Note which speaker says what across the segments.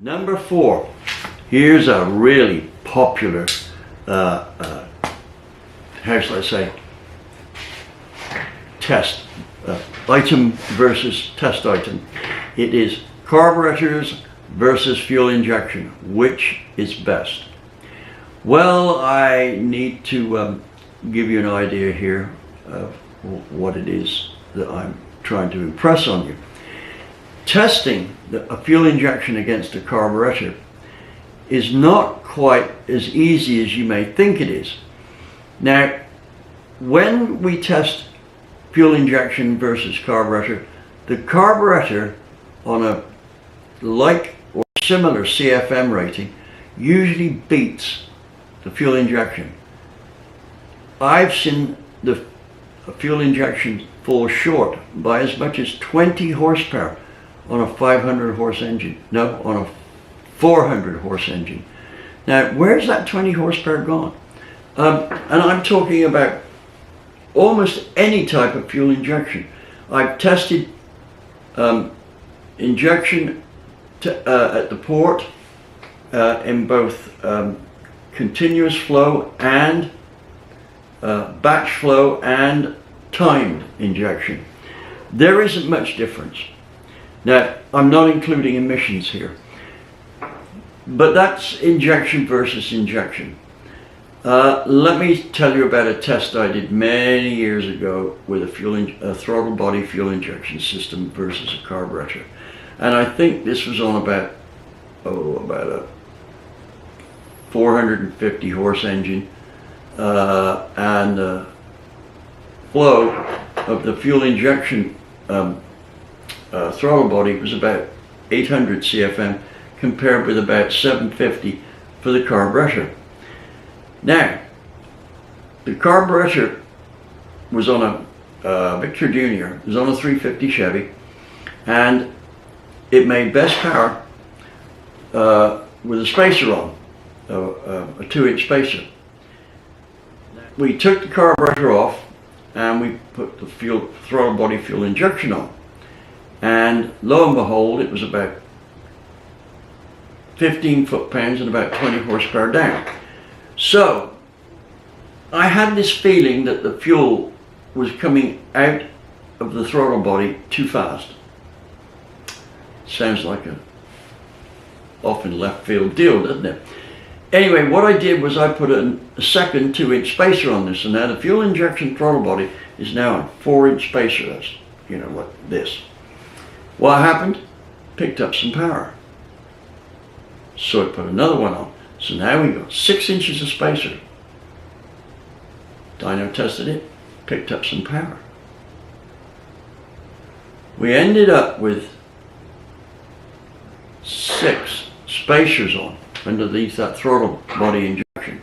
Speaker 1: Number 4, here's a really popular, how shall I say, test, item versus test item. It is carburetors versus fuel injection. Which is best? Well, I need to give you an idea here of what it is that I'm trying to impress on you. Testing a fuel injection against a carburetor is not quite as easy as you may think it is. Now, when we test fuel injection versus carburetor, the carburetor on a like or similar CFM rating usually beats the fuel injection. I've seen the fuel injection fall short by as much as 20 horsepower on a 500 horse engine. No, on a 400 horse engine. Now, where's that 20 horsepower gone? And I'm talking about almost any type of fuel injection. I've tested injection at the port in both continuous flow and batch flow and timed injection. There isn't much difference. Now, I'm not including emissions here, but that's injection versus injection. Let me tell you about a test I did many years ago with a throttle body fuel injection system versus a carburetor. And I think this was on about a 450 horse engine, and the flow of the fuel injection throttle body was about 800 CFM compared with about 750 for the carburetor. Now, the carburetor was on a Victor Junior, it was on a 350 Chevy, and it made best power with a spacer on, a 2-inch spacer. We took the carburetor off and we put the throttle body fuel injection on, and lo and behold, it was about 15 foot-pounds and about 20 horsepower down. So I had this feeling that the fuel was coming out of the throttle body too fast. Sounds like a often left field deal, doesn't it? Anyway, what I did was I put a second 2-inch spacer on this, and now the fuel injection throttle body is now a 4-inch spacer. That's, you know, like this. What happened? Picked up some power. So I put another one on. So now we got 6 inches of spacer. Dyno tested it, picked up some power. We ended up with 6 spacers on underneath that throttle body injection.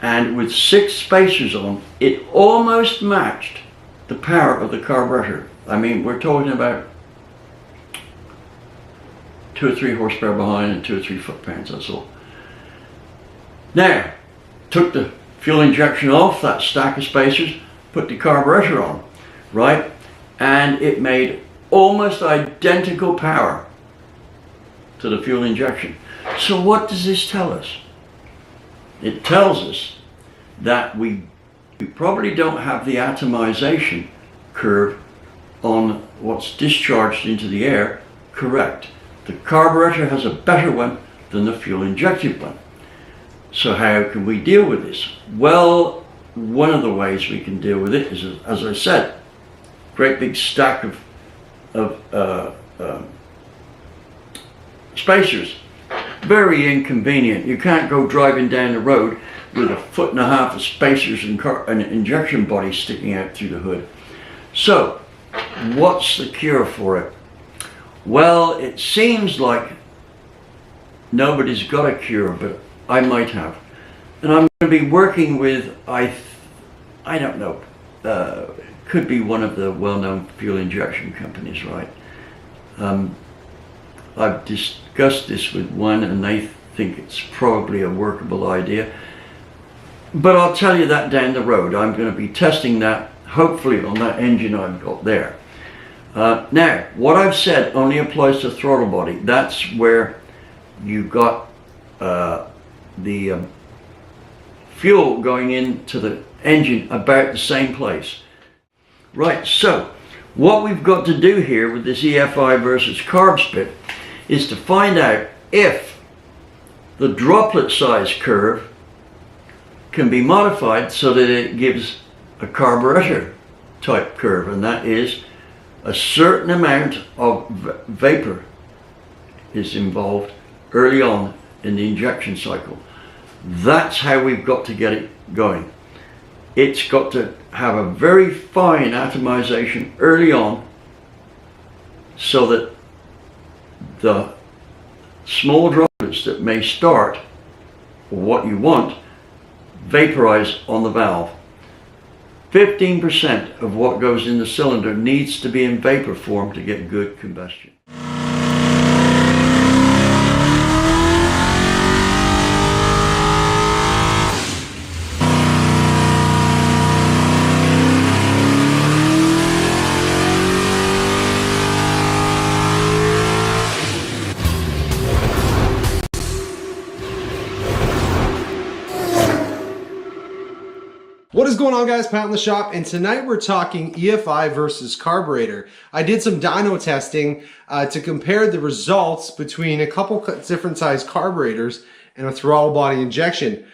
Speaker 1: And with 6 spacers on, it almost matched the power of the carburetor. I mean, we're talking about 2 or 3 horsepower behind and 2 or 3 foot-pounds, that's all. Now, took the fuel injection off that stack of spacers, put the carburetor on, right? And it made almost identical power to the fuel injection. So what does this tell us? It tells us that we probably don't have the atomization curve on what's discharged into the air correct. The carburetor has a better one than the fuel injected one. So how can we deal with this? Well, one of the ways we can deal with it is, as I said, great big stack of spacers. Very inconvenient. You can't go driving down the road with 1.5 foot of spacers and an injection body sticking out through the hood. So, what's the cure for it? Well, it seems like nobody's got a cure, but I might have. And I'm going to be working with, I don't know, could be one of the well-known fuel injection companies, right? I've discussed this with one and they think it's probably a workable idea. But I'll tell you that down the road. I'm going to be testing that, hopefully, on that engine I've got there. Now, what I've said only applies to throttle body. That's where you've got the fuel going into the engine about the same place. Right, so what we've got to do here with this EFI versus carb split is to find out if the droplet size curve can be modified so that it gives a carburetor type curve, and that is a certain amount of vapor is involved early on in the injection cycle. That's how we've got to get it going. It's got to have a very fine atomization early on so that the small droplets that may start, or what you want, vaporize on the valve. 15% of what goes in the cylinder needs to be in vapor form to get good combustion.
Speaker 2: What is going on, guys? Pat in the shop, and tonight we're talking EFI versus carburetor. I did some dyno testing to compare the results between a couple different size carburetors and a throttle body injection.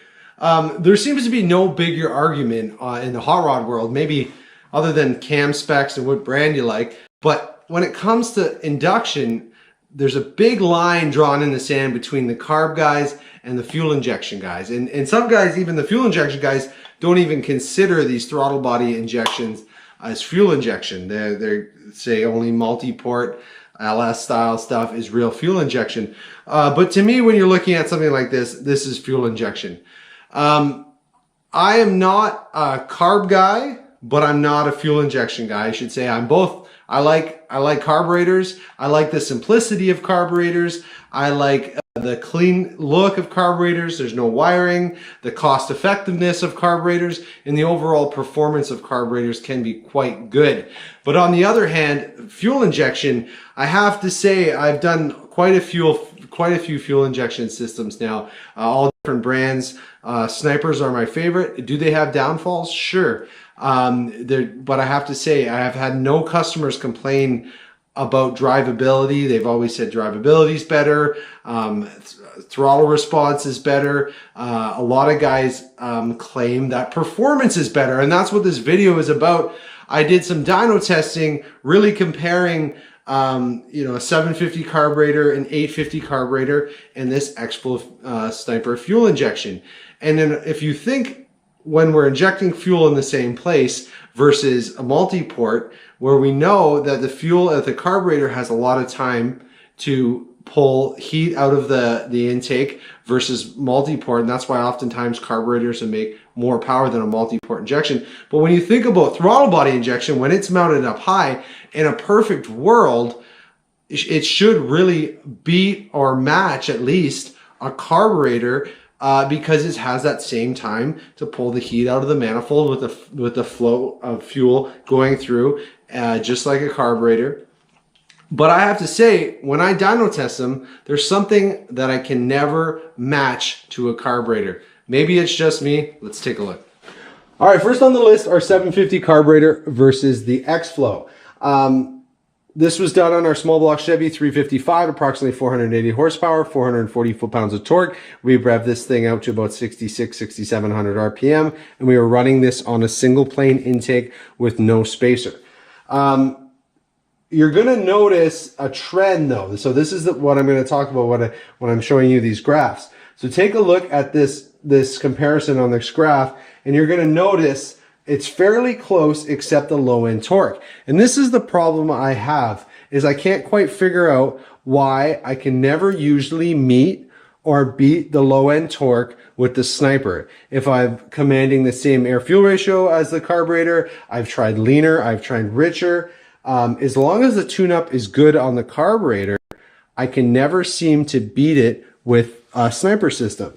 Speaker 2: There seems to be no bigger argument in the hot rod world, maybe other than cam specs and what brand you like. But when it comes to induction, there's a big line drawn in the sand between the carb guys and the fuel injection guys. And some guys, even the fuel injection guys, don't even consider these throttle body injections as fuel injection. They say only multi-port LS style stuff is real fuel injection. But to me, when you're looking at something like this, this is fuel injection. I am not a carb guy, but I'm not a fuel injection guy. I should say I'm both. I like carburetors. I like the simplicity of carburetors. I like the clean look of carburetors. There's no wiring. The cost effectiveness of carburetors and the overall performance of carburetors can be quite good. But on the other hand, fuel injection, I have to say I've done quite a few fuel injection systems now, all different brands. Snipers are my favorite. Do they have downfalls? Sure. But I have to say I have had no customers complain about drivability. They've always said drivability is better, throttle response is better. A lot of guys claim that performance is better, and that's what this video is about. I did some dyno testing, really comparing a 750 carburetor, an 850 carburetor, and this X-Flow Sniper fuel injection. And then if you think when we're injecting fuel in the same place versus a multi-port, where we know that the fuel at the carburetor has a lot of time to pull heat out of the intake versus multi-port, and that's why oftentimes carburetors will make more power than a multi-port injection. But when you think about throttle body injection, when it's mounted up high, in a perfect world, it should really beat or match at least a carburetor, because it has that same time to pull the heat out of the manifold with the flow of fuel going through, just like a carburetor. But I have to say, when I dyno test them, there's something that I can never match to a carburetor. Maybe it's just me. Let's take a look. All right, first on the list are 750 carburetor versus the X-Flow. This was done on our small block Chevy 355, approximately 480 horsepower, 440 foot-pounds of torque. We rev this thing out to about 6,700 RPM, and we are running this on a single plane intake with no spacer. You're going to notice a trend though. So this is what I'm going to talk about when I'm showing you these graphs. So take a look at this comparison on this graph, and you're going to notice it's fairly close except the low end torque. And this is the problem I have, is I can't quite figure out why I can never usually meet or beat the low end torque with the Sniper. If I'm commanding the same air fuel ratio as the carburetor, I've tried leaner, I've tried richer. As long as the tune-up is good on the carburetor, I can never seem to beat it with a Sniper system.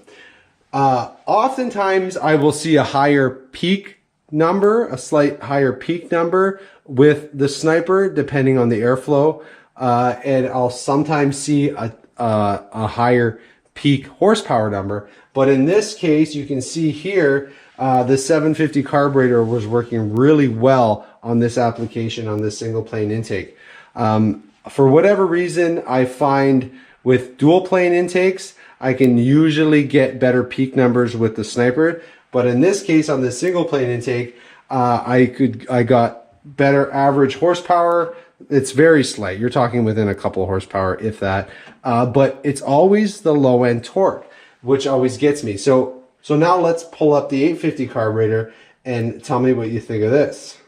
Speaker 2: Oftentimes I will see a higher peak number, a slight higher peak number with the Sniper, depending on the airflow. And I'll sometimes see a higher peak horsepower number. But in this case, you can see here, the 750 carburetor was working really well on this application, on this single plane intake. For whatever reason, I find with dual plane intakes, I can usually get better peak numbers with the Sniper. But in this case, on the single plane intake, I got better average horsepower. It's very slight. You're talking within a couple horsepower, if that. But it's always the low end torque, which always gets me. So now let's pull up the 850 carburetor and tell me what you think of this.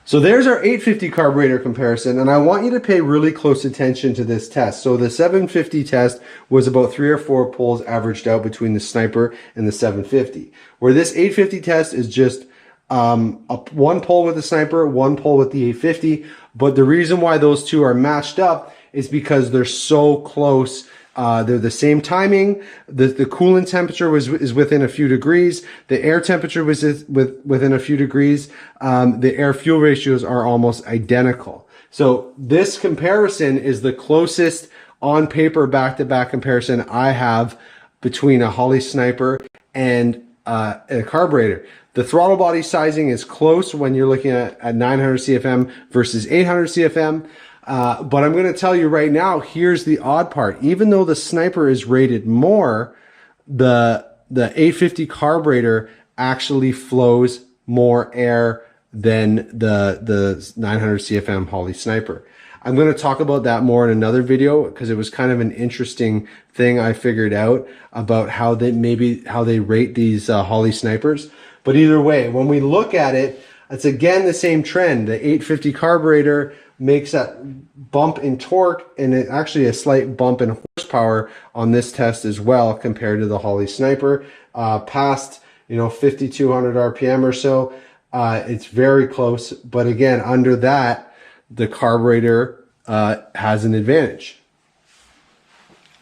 Speaker 2: So there's our 850 carburetor comparison, and I want you to pay really close attention to this test. So the 750 test was about 3 or 4 pulls averaged out between the Sniper and the 750. Where this 850 test is just one pull with the Sniper, 1 pull with the 850. But the reason why those two are matched up is because they're so close. They're the same timing. The coolant temperature is within a few degrees. The air temperature was within a few degrees. The air fuel ratios are almost identical. So this comparison is the closest on paper back-to-back comparison I have between a Holley Sniper and a carburetor. The throttle body sizing is close when you're looking at 900 CFM versus 800 CFM. But I'm going to tell you right now, here's the odd part. Even though the Sniper is rated more, the 850 carburetor actually flows more air than the 900 CFM Holley Sniper. I'm going to talk about that more in another video because it was kind of an interesting thing I figured out about how they rate these Holley Snipers. But either way, when we look at it, it's again the same trend. The 850 carburetor makes that bump in torque and actually a slight bump in horsepower on this test as well compared to the Holley Sniper. Past 5,200 RPM or so, it's very close. But again, under that, the carburetor has an advantage.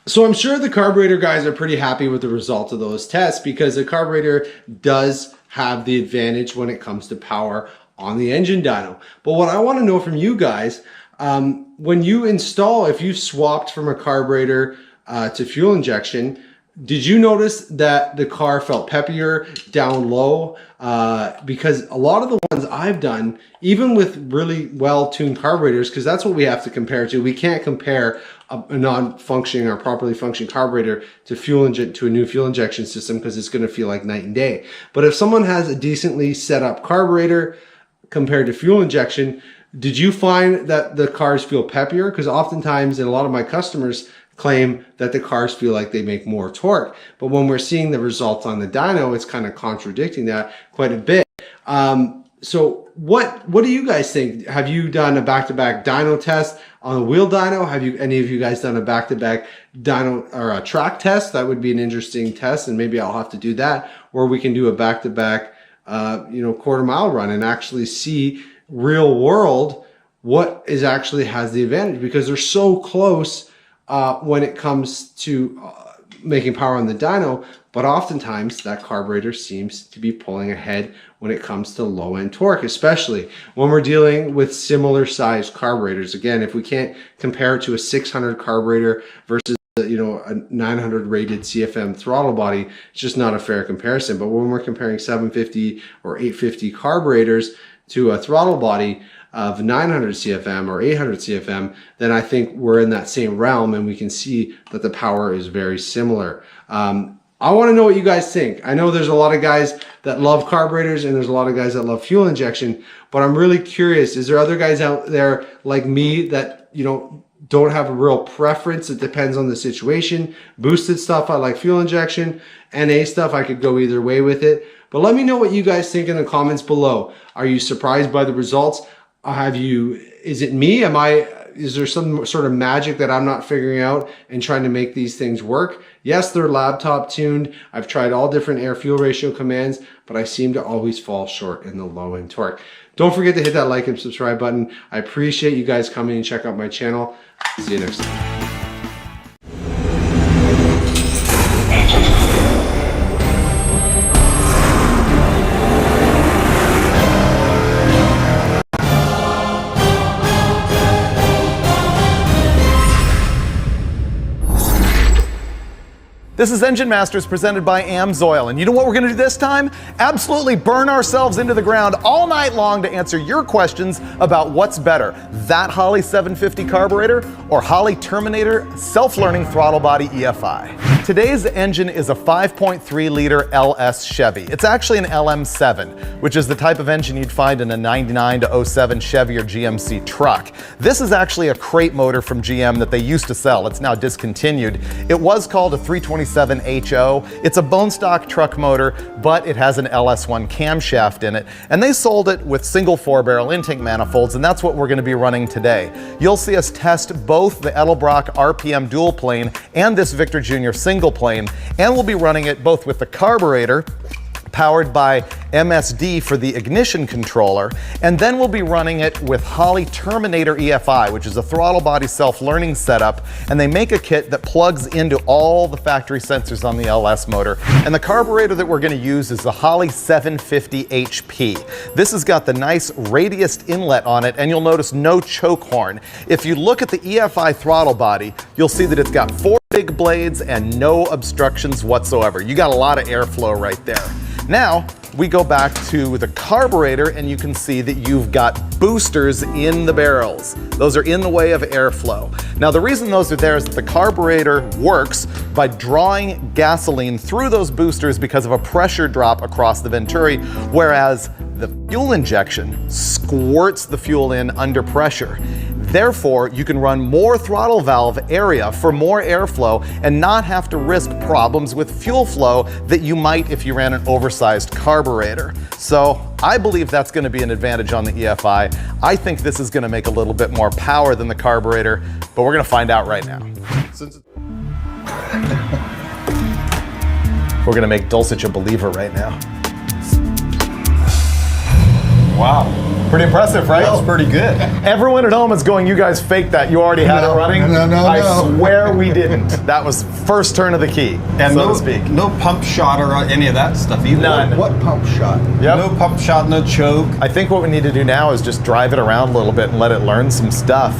Speaker 2: So I'm sure the carburetor guys are pretty happy with the result of those tests because the carburetor does have the advantage when it comes to power on the engine dyno. But what I want to know from you guys, when you install, if you swapped from a carburetor to fuel injection, did you notice that the car felt peppier down low? Because a lot of the ones I've done, even with really well-tuned carburetors, because that's what we have to compare to. We can't compare a non-functioning or properly functioning carburetor to a new fuel injection system because it's going to feel like night and day. But if someone has a decently set up carburetor compared to fuel injection, did you find that the cars feel peppier? Because oftentimes, and a lot of my customers claim that the cars feel like they make more torque. But when we're seeing the results on the dyno, it's kind of contradicting that quite a bit. So what do you guys think? Have you done a back-to-back dyno test on a wheel dyno? Have any of you guys done a back-to-back dyno or a track test? That would be an interesting test, and maybe I'll have to do that. Or we can do a back-to-back quarter-mile run and actually see real world what is actually has the advantage, because they're so close when it comes to making power on the dyno, but oftentimes that carburetor seems to be pulling ahead when it comes to low-end torque, especially when we're dealing with similar sized carburetors. Again, if we can't compare it to a 600 carburetor versus a 900 rated CFM throttle body, it's just not a fair comparison. But when we're comparing 750 or 850 carburetors to a throttle body of 900 CFM or 800 CFM, then I think we're in that same realm and we can see that the power is very similar. I want to know what you guys think. I know there's a lot of guys that love carburetors and there's a lot of guys that love fuel injection, but I'm really curious, is there other guys out there like me that, don't have a real preference? It depends on the situation. Boosted stuff, I like fuel injection. NA stuff, I could go either way with it. But let me know what you guys think in the comments below. Are you surprised by the results? Is it me? Is there some sort of magic that I'm not figuring out and trying to make these things work? Yes, they're laptop tuned. I've tried all different air fuel ratio commands, but I seem to always fall short in the low end torque. Don't forget to hit that like and subscribe button. I appreciate you guys coming and check out my channel. See you next time.
Speaker 3: This is Engine Masters presented by AMSOIL, and you know what we're going to do this time? Absolutely burn ourselves into the ground all night long to answer your questions about what's better, that Holley 750 carburetor or Holley Terminator self-learning throttle body EFI. Today's engine is a 5.3 liter LS Chevy. It's actually an LM7, which is the type of engine you'd find in a 99 to 07 Chevy or GMC truck. This is actually a crate motor from GM that they used to sell. It's now discontinued. It was called a 327 HO. It's a bone stock truck motor, but it has an LS1 camshaft in it. And they sold it with single 4-barrel intake manifolds, and that's what we're going to be running today. You'll see us test both the Edelbrock RPM dual plane and this Victor Jr. single plane, and we'll be running it both with the carburetor, powered by MSD for the ignition controller, and then we'll be running it with Holley Terminator EFI, which is a throttle body self-learning setup, and they make a kit that plugs into all the factory sensors on the LS motor. And the carburetor that we're going to use is the Holley 750 HP. This has got the nice radiused inlet on it, and you'll notice no choke horn. If you look at the EFI throttle body, you'll see that it's got 4 big blades and no obstructions whatsoever. You got a lot of airflow right there. Now, we go back to the carburetor and you can see that you've got boosters in the barrels. Those are in the way of airflow. Now, the reason those are there is that the carburetor works by drawing gasoline through those boosters because of a pressure drop across the venturi, whereas the fuel injection squirts the fuel in under pressure. Therefore, you can run more throttle valve area for more airflow and not have to risk problems with fuel flow that you might if you ran an oversized carburetor. So I believe that's going to be an advantage on the EFI. I think this is going to make a little bit more power than the carburetor, but we're going to find out right now. We're going to make Dulcich a believer right now. Wow. Pretty impressive, right?
Speaker 4: That was pretty good.
Speaker 3: Everyone at home is going, you guys faked that. You already had it running?
Speaker 4: No.
Speaker 3: I swear we didn't. That was first turn of the key,
Speaker 4: And
Speaker 3: so
Speaker 4: no,
Speaker 3: to speak.
Speaker 4: no pump shot or any of that stuff either.
Speaker 3: None.
Speaker 4: What pump shot?
Speaker 3: Yep.
Speaker 4: No pump shot, no choke.
Speaker 3: I think what we need to do now is just drive it around a little bit and let it learn some stuff.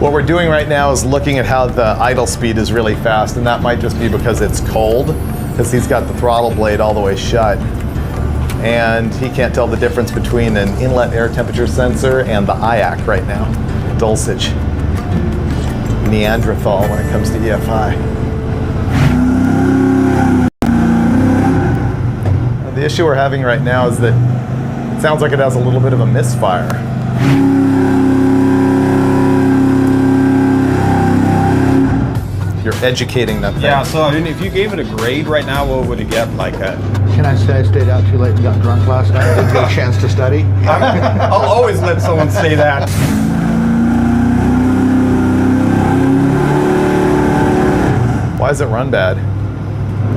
Speaker 3: What we're doing right now is looking at how the idle speed is really fast, and that might just be because it's cold, because he's got the throttle blade all the way shut. And he can't tell the difference between an inlet air temperature sensor and the IAC right now. Dulcich. Neanderthal when it comes to EFI. The issue we're having right now is that it sounds like it has a little bit of a misfire. You're educating that thing.
Speaker 4: Yeah, so I mean, if you gave it a grade right now, what would it get? Like a...
Speaker 5: Can I say I stayed out too late and got drunk last night and didn't get a chance to study?
Speaker 4: I'll always let someone say that.
Speaker 3: Why does it run bad?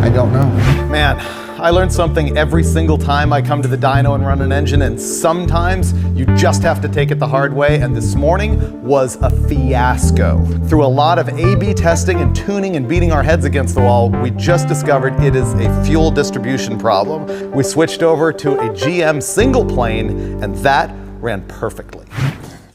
Speaker 5: I don't know.
Speaker 3: Man, I learn something every single time I come to the dyno and run an engine, and sometimes you just have to take it the hard way, and this morning was a fiasco. Through a lot of A/B testing and tuning and beating our heads against the wall, we just discovered it is a fuel distribution problem. We switched over to a GM single plane, and that ran perfectly.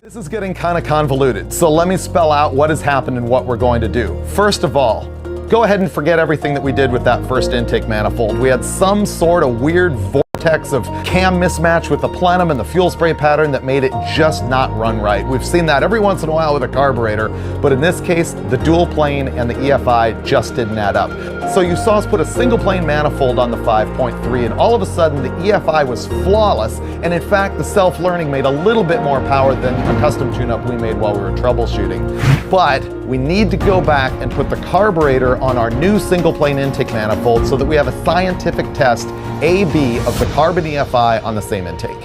Speaker 3: This is getting kind of convoluted, so let me spell out what has happened and what we're going to do. First of all, go ahead and forget everything that we did with that first intake manifold. We had some sort of weird vortex of cam mismatch with the plenum and the fuel spray pattern that made it just not run right. We've seen that every once in a while with a carburetor, but in this case, the dual plane and the EFI just didn't add up. So you saw us put a single plane manifold on the 5.3, and all of a sudden the EFI was flawless, and in fact the self-learning made a little bit more power than a custom tune-up we made while we were troubleshooting. But we need to go back and put the carburetor on our new single plane intake manifold so that we have a scientific test A/B of the carbon EFI on the same intake.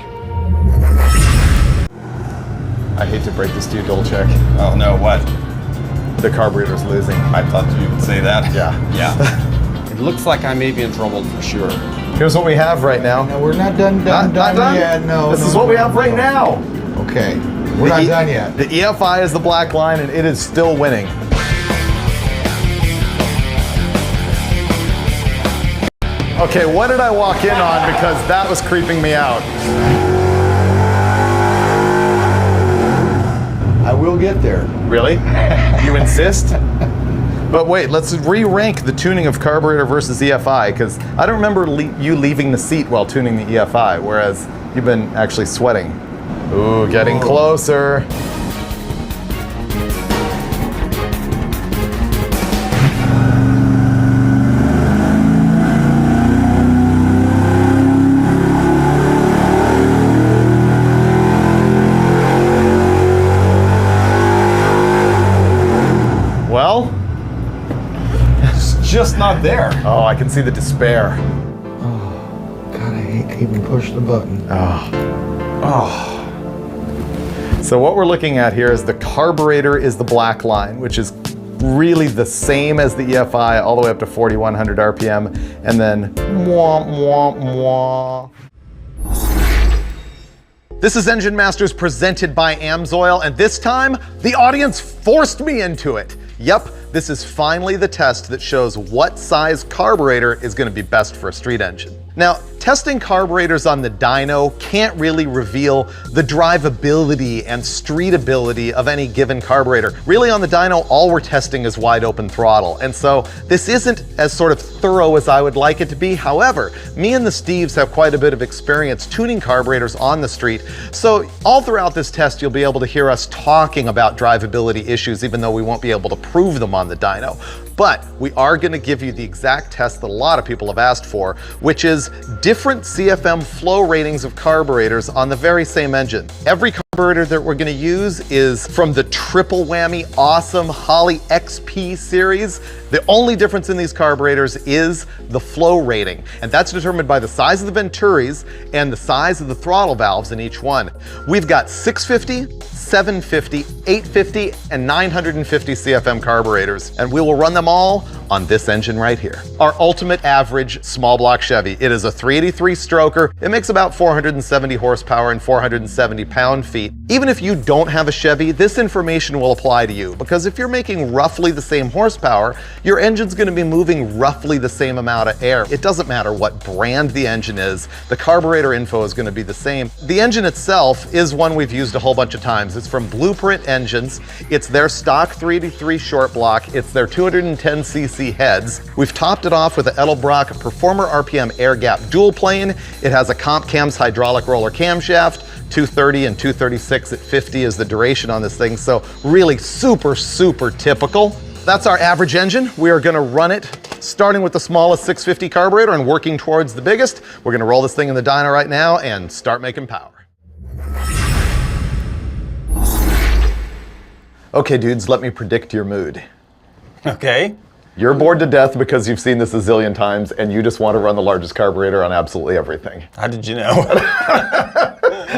Speaker 3: I hate to break this to you, Dolchek.
Speaker 4: Oh no, what?
Speaker 3: The carburetor's losing.
Speaker 4: I thought you would say that.
Speaker 3: Yeah.
Speaker 4: Yeah. It looks like I may be in trouble for sure.
Speaker 3: Here's what we have right now.
Speaker 5: No, we're not done yet. No.
Speaker 3: This is what we have right now.
Speaker 5: Okay. We're not done yet.
Speaker 3: The EFI is the black line, and it is still winning. Okay, what did I walk in on? Because that was creeping me out.
Speaker 5: I will get there.
Speaker 3: Really? You insist? But wait, let's re-rank the tuning of carburetor versus EFI, because I don't remember you leaving the seat while tuning the EFI, whereas you've been actually sweating. Ooh, getting closer. Well,
Speaker 4: It's just not there.
Speaker 3: oh, I can see the despair.
Speaker 5: God, I hate to even push the button.
Speaker 3: So what we're looking at here is the carburetor is the black line, which is really the same as the EFI all the way up to 4,100 RPM, and then mwah, mwah, mwah. This is Engine Masters presented by AMSOIL, and this time, the audience forced me into it. Yep, this is finally the test that shows what size carburetor is gonna be best for a street engine. Now, testing carburetors on the dyno can't really reveal the drivability and streetability of any given carburetor. Really on the dyno, all we're testing is wide open throttle. And so this isn't as sort of thorough as I would like it to be. However, me and the Steves have quite a bit of experience tuning carburetors on the street. So all throughout this test, you'll be able to hear us talking about drivability issues, even though we won't be able to prove them on the dyno. But we are gonna give you the exact test that a lot of people have asked for, which is different CFM flow ratings of carburetors on the very same engine. Every carburetor that we're gonna use is from the triple whammy awesome Holley XP series. The only difference in these carburetors is the flow rating, and that's determined by the size of the venturis and the size of the throttle valves in each one. We've got 650, 750, 850, and 950 CFM carburetors, and we will run them all on this engine right here. Our ultimate average small block Chevy. It is a 383 stroker. It makes about 470 horsepower and 470 pound-feet. Even if you don't have a Chevy, this information will apply to you, because if you're making roughly the same horsepower, your engine's gonna be moving roughly the same amount of air. It doesn't matter what brand the engine is, the carburetor info is gonna be the same. The engine itself is one we've used a whole bunch of times. It's from Blueprint Engines. It's their stock 383 short block. It's their 210cc heads. We've topped it off with a Edelbrock Performer RPM air gap dual plane. It has a Comp Cam's hydraulic roller camshaft. 230 and 236 at 50 is the duration on this thing. So really super, super typical. That's our average engine. We are gonna run it starting with the smallest 650 carburetor and working towards the biggest. We're gonna roll this thing in the dyno right now and start making power. Okay, dudes, let me predict your mood.
Speaker 4: Okay.
Speaker 3: You're bored to death because you've seen this a zillion times and you just want to run the largest carburetor on absolutely everything.
Speaker 4: How did you know?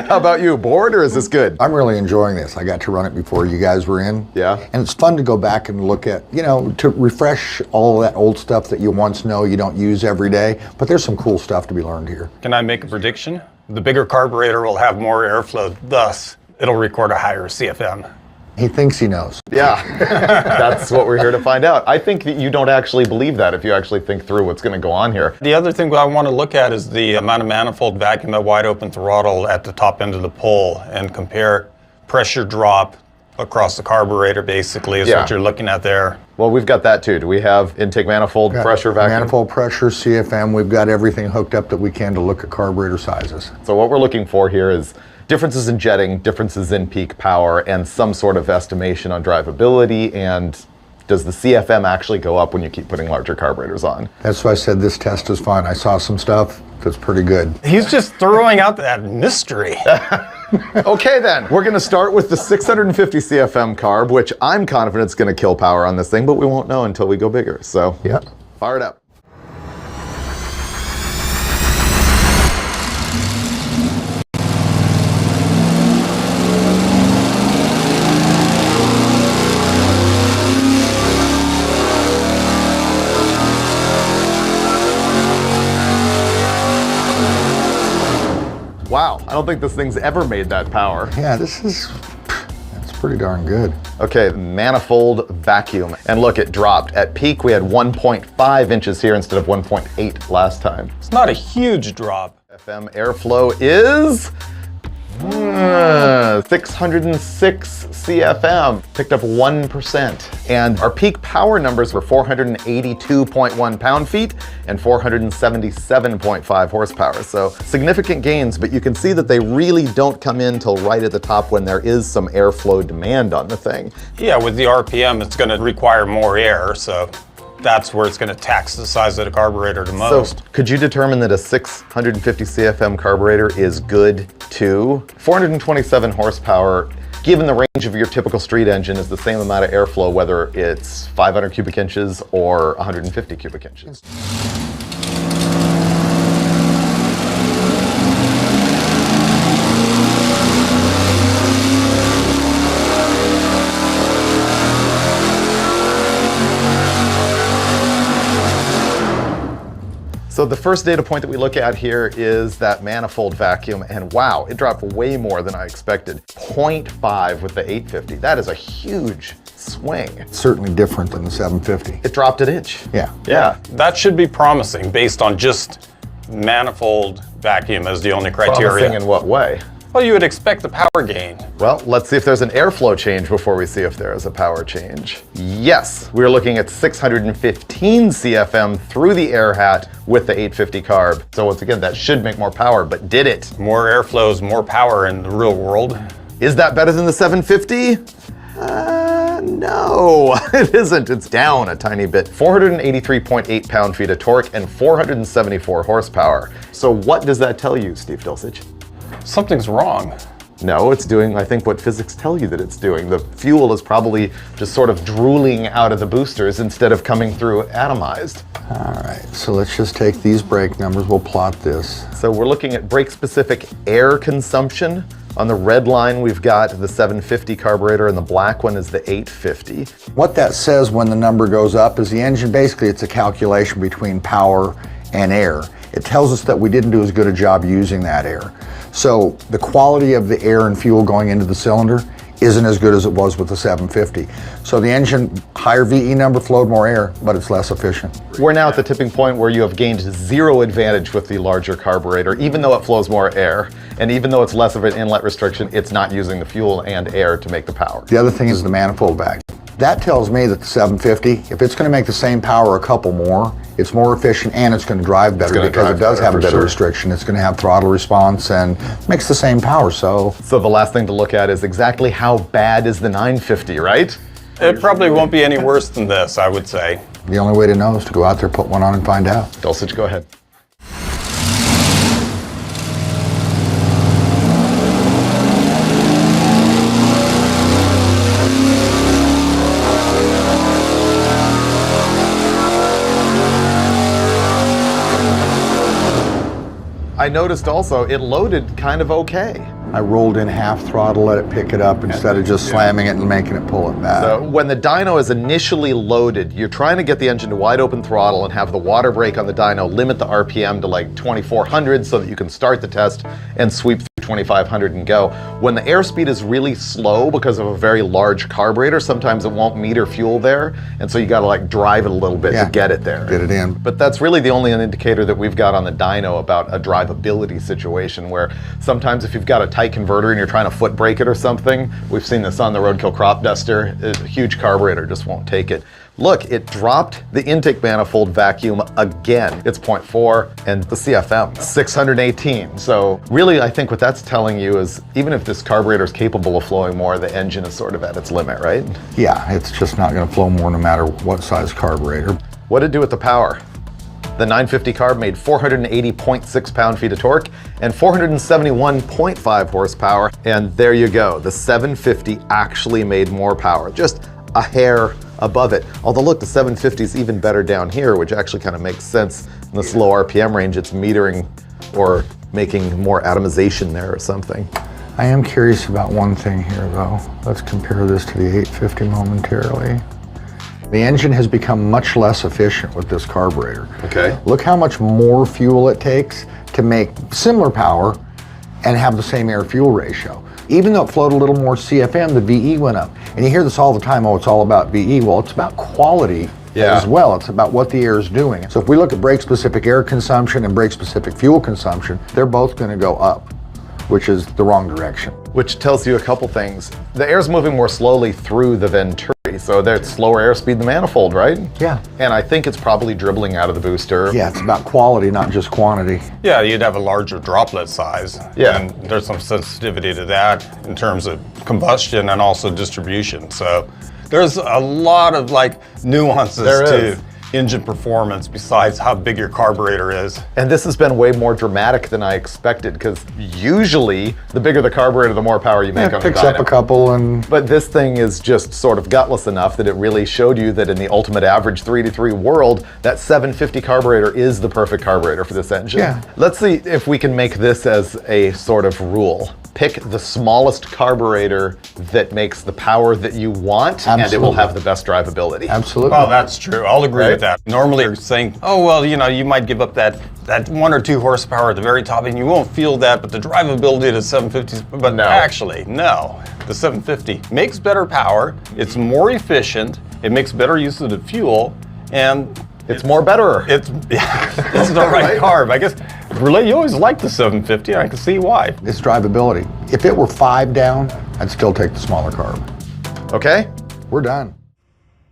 Speaker 3: How about you? Bored or is this good?
Speaker 5: I'm really enjoying this. I got to run it before you guys were in.
Speaker 3: Yeah.
Speaker 5: And it's fun to go back and look at, you know, to refresh all that old stuff that you once know you don't use every day. But there's some cool stuff to be learned here.
Speaker 4: Can I make a prediction? The bigger carburetor will have more airflow, thus it'll record a higher CFM.
Speaker 5: He thinks he knows.
Speaker 3: Yeah, that's what we're here to find out. I think that you don't actually believe that if you actually think through what's going to go on here.
Speaker 4: The other thing I want to look at is the amount of manifold vacuum at wide open throttle at the top end of the pole and compare pressure drop across the carburetor basically is what you're looking at there.
Speaker 3: Well, we've got that too. Do we have intake manifold pressure vacuum?
Speaker 5: Manifold pressure, CFM, we've got everything hooked up that we can to look at carburetor sizes.
Speaker 3: So what we're looking for here is differences in jetting, differences in peak power, and some sort of estimation on drivability, and does the CFM actually go up when you keep putting larger carburetors on?
Speaker 5: That's why I said this test is fun. I saw some stuff that's pretty good.
Speaker 4: He's just throwing out that mystery.
Speaker 3: Okay then, we're gonna start with the 650 CFM carb, which I'm confident is gonna kill power on this thing, but we won't know until we go bigger, so
Speaker 5: Yep.
Speaker 3: fire it up. Wow, I don't think this thing's ever made that power.
Speaker 5: Yeah, this is, it's pretty darn good.
Speaker 3: Okay, manifold vacuum. And look, it dropped. At peak, we had 1.5 inches here instead of 1.8 last time.
Speaker 4: It's not a huge drop.
Speaker 3: FM airflow is 606 CFM, picked up 1%. And our peak power numbers were 482.1 pound-feet and 477.5 horsepower. So significant gains, but you can see that they really don't come in till right at the top when there is some airflow demand on the thing.
Speaker 4: Yeah, with the RPM, it's going to require more air, so that's where it's going to tax the size of the carburetor the most.
Speaker 3: So could you determine that a 650 CFM carburetor is good too? 427 horsepower, given the range of your typical street engine, is the same amount of airflow whether it's 500 cubic inches or 150 cubic inches. So the first data point that we look at here is that manifold vacuum, and wow, it dropped way more than I expected. 0.5 with the 850. That is a huge swing.
Speaker 5: It's certainly different than the 750.
Speaker 3: It dropped an inch.
Speaker 5: Yeah.
Speaker 3: Yeah.
Speaker 4: That should be promising based on just manifold vacuum as the only criteria.
Speaker 3: Promising in what way?
Speaker 4: Well, you would expect the power gain.
Speaker 3: Well, let's see if there's an airflow change before we see if there is a power change. Yes, we're looking at 615 CFM through the air hat with the 850 carb. So once again, that should make more power, but did it?
Speaker 4: More airflow is more power in the real world.
Speaker 3: Is that better than the 750? No, it isn't. It's down a tiny bit. 483.8 pound-feet of torque and 474 horsepower. So what does that tell you, Steve Dulcich?
Speaker 4: Something's wrong.
Speaker 3: No, it's doing, I think, what physics tell you that it's doing. The fuel is probably just sort of drooling out of the boosters instead of coming through atomized.
Speaker 5: All right, so let's just take these brake numbers. We'll plot this.
Speaker 3: So we're looking at brake-specific air consumption. On the red line, we've got the 750 carburetor, and the black one is the 850.
Speaker 5: What that says when the number goes up is the engine, basically it's a calculation between power and air. It tells us that we didn't do as good a job using that air. So the quality of the air and fuel going into the cylinder isn't as good as it was with the 750. So the engine, higher VE number, flowed more air, but it's less efficient.
Speaker 3: We're now at the tipping point where you have gained zero advantage with the larger carburetor, even though it flows more air, and even though it's less of an inlet restriction, it's not using the fuel and air to make the power.
Speaker 5: The other thing is the manifold vacuum. That tells me that the 750, if it's going to make the same power a couple more, it's more efficient and it's going to drive better because it does have a better restriction. It's going to have throttle response and makes the same power. So
Speaker 3: the last thing to look at is exactly how bad is the 950, right?
Speaker 4: It probably won't be any worse than this, I would say.
Speaker 5: The only way to know is to go out there, put one on and find out.
Speaker 3: Dulcich, go ahead. I noticed also it loaded kind of okay.
Speaker 5: I rolled in half throttle, let it pick it up instead of just slamming it and making it pull it back.
Speaker 3: So when the dyno is initially loaded, you're trying to get the engine to wide open throttle and have the water brake on the dyno limit the RPM to like 2400 so that you can start the test and sweep through 2500 and go. When the airspeed is really slow because of a very large carburetor, sometimes it won't meter fuel there, and so you gotta like drive it a little bit to get it there.
Speaker 5: Get it in.
Speaker 3: But that's really the only indicator that we've got on the dyno about a drivability situation, where sometimes if you've got a tight converter and you're trying to foot brake it or something, we've seen this on the Roadkill crop duster, a huge carburetor just won't take it. Look, it dropped the intake manifold vacuum again. It's 0.4 and the CFM, 618. So really, I think what that's telling you is even if this carburetor is capable of flowing more, the engine is sort of at its limit, right?
Speaker 5: Yeah, it's just not going to flow more no matter what size carburetor.
Speaker 3: What did it do with the power? The 950 carb made 480.6 pound-feet of torque and 471.5 horsepower. And there you go. The 750 actually made more power, just a hair above it. Although look, the 750 is even better down here, which actually kind of makes sense. In this low RPM range, it's metering or making more atomization there or something.
Speaker 5: I am curious about one thing here though. Let's compare this to the 850 momentarily. The engine has become much less efficient with this carburetor.
Speaker 3: Okay.
Speaker 5: Look how much more fuel it takes to make similar power and have the same air-fuel ratio. Even though it flowed a little more CFM, the VE went up. And you hear this all the time, oh, it's all about VE. Well, it's about quality as well. It's about what the air is doing. So if we look at brake-specific air consumption and brake-specific fuel consumption, they're both going to go up, which is the wrong direction.
Speaker 3: Which tells you a couple things. The air's moving more slowly through the venturi, so there's slower airspeed in the manifold, right?
Speaker 5: Yeah.
Speaker 3: And I think it's probably dribbling out of the booster.
Speaker 5: Yeah, it's about quality, not just quantity.
Speaker 4: Yeah, you'd have a larger droplet size.
Speaker 3: Yeah.
Speaker 4: And there's some sensitivity to that in terms of combustion and also distribution. So there's a lot of like nuances to engine performance besides how big your carburetor is.
Speaker 3: And this has been way more dramatic than I expected, because usually the bigger the carburetor, the more power you make on the
Speaker 5: Picks up
Speaker 3: dyno.
Speaker 5: a couple and...
Speaker 3: But this thing is just sort of gutless enough that it really showed you that in the ultimate average 3-3 world, that 750 carburetor is the perfect carburetor for this engine.
Speaker 5: Yeah.
Speaker 3: Let's see if we can make this as a sort of rule. Pick the smallest carburetor that makes the power that you want, and it will have the best drivability.
Speaker 5: Absolutely.
Speaker 4: Well, that's true. I'll agree
Speaker 3: Right?
Speaker 4: with that. Normally you're saying, oh, well, you know, you might give up that 1 or 2 horsepower at the very top and you won't feel that, but the drivability of the 750s, but
Speaker 3: No.
Speaker 4: actually, no. The 750 makes better power, it's more efficient, it makes better use of the fuel, and
Speaker 3: It's more better.
Speaker 4: it's the right carb. I guess, Brule, you always liked the 750, and I can see why.
Speaker 5: It's drivability. If it were 5 down, I'd still take the smaller carb.
Speaker 3: Okay?
Speaker 5: We're done.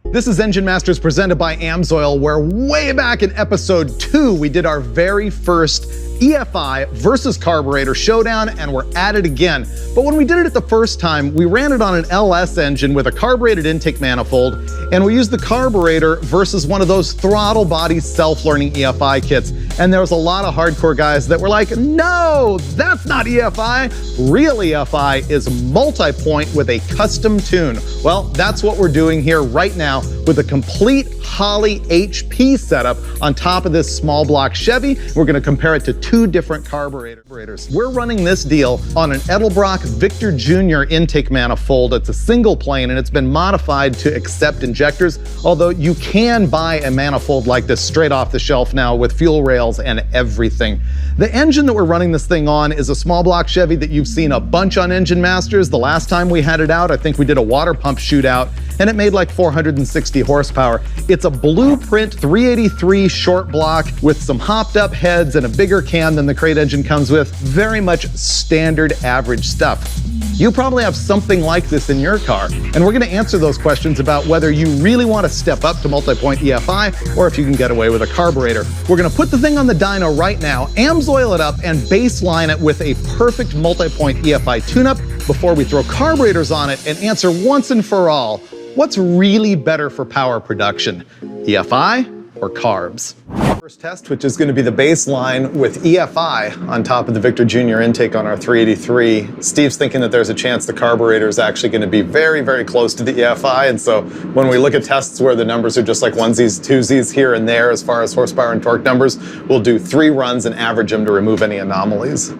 Speaker 3: This is Engine Masters presented by AMSOIL, where way back in episode 2, we did our very first EFI versus carburetor showdown, and we're at it again. But when we did it at the first time, we ran it on an LS engine with a carbureted intake manifold, and we used the carburetor versus one of those throttle body self-learning EFI kits. And there was a lot of hardcore guys that were like, no, that's not EFI. Real EFI is multi-point with a custom tune. Well, that's what we're doing here right now with a complete Holley HP setup on top of this small block Chevy. We're gonna compare it to 2 different carburetors. We're running this deal on an Edelbrock Victor Jr. intake manifold. It's a single plane and it's been modified to accept injectors, although you can buy a manifold like this straight off the shelf now with fuel rails and everything. The engine that we're running this thing on is a small block Chevy that you've seen a bunch on Engine Masters. The last time we had it out, I think we did a water pump shootout, and it made like 460 horsepower. It's a blueprint 383 short block with some hopped up heads and a bigger cam than the crate engine comes with. Very much standard average stuff. You probably have something like this in your car, and we're gonna answer those questions about whether you really wanna step up to multi-point EFI or if you can get away with a carburetor. We're gonna put the thing on the dyno right now, AMSOIL it up, and baseline it with a perfect multi-point EFI tune-up before we throw carburetors on it and answer once and for all, what's really better for power production, EFI or carbs? First test, which is going to be the baseline with EFI on top of the Victor Jr. intake on our 383. Steve's thinking that there's a chance the carburetor is actually going to be very, very close to the EFI, and so when we look at tests where the numbers are just like onesies, twosies here and there as far as horsepower and torque numbers, we'll do 3 runs and average them to remove any anomalies.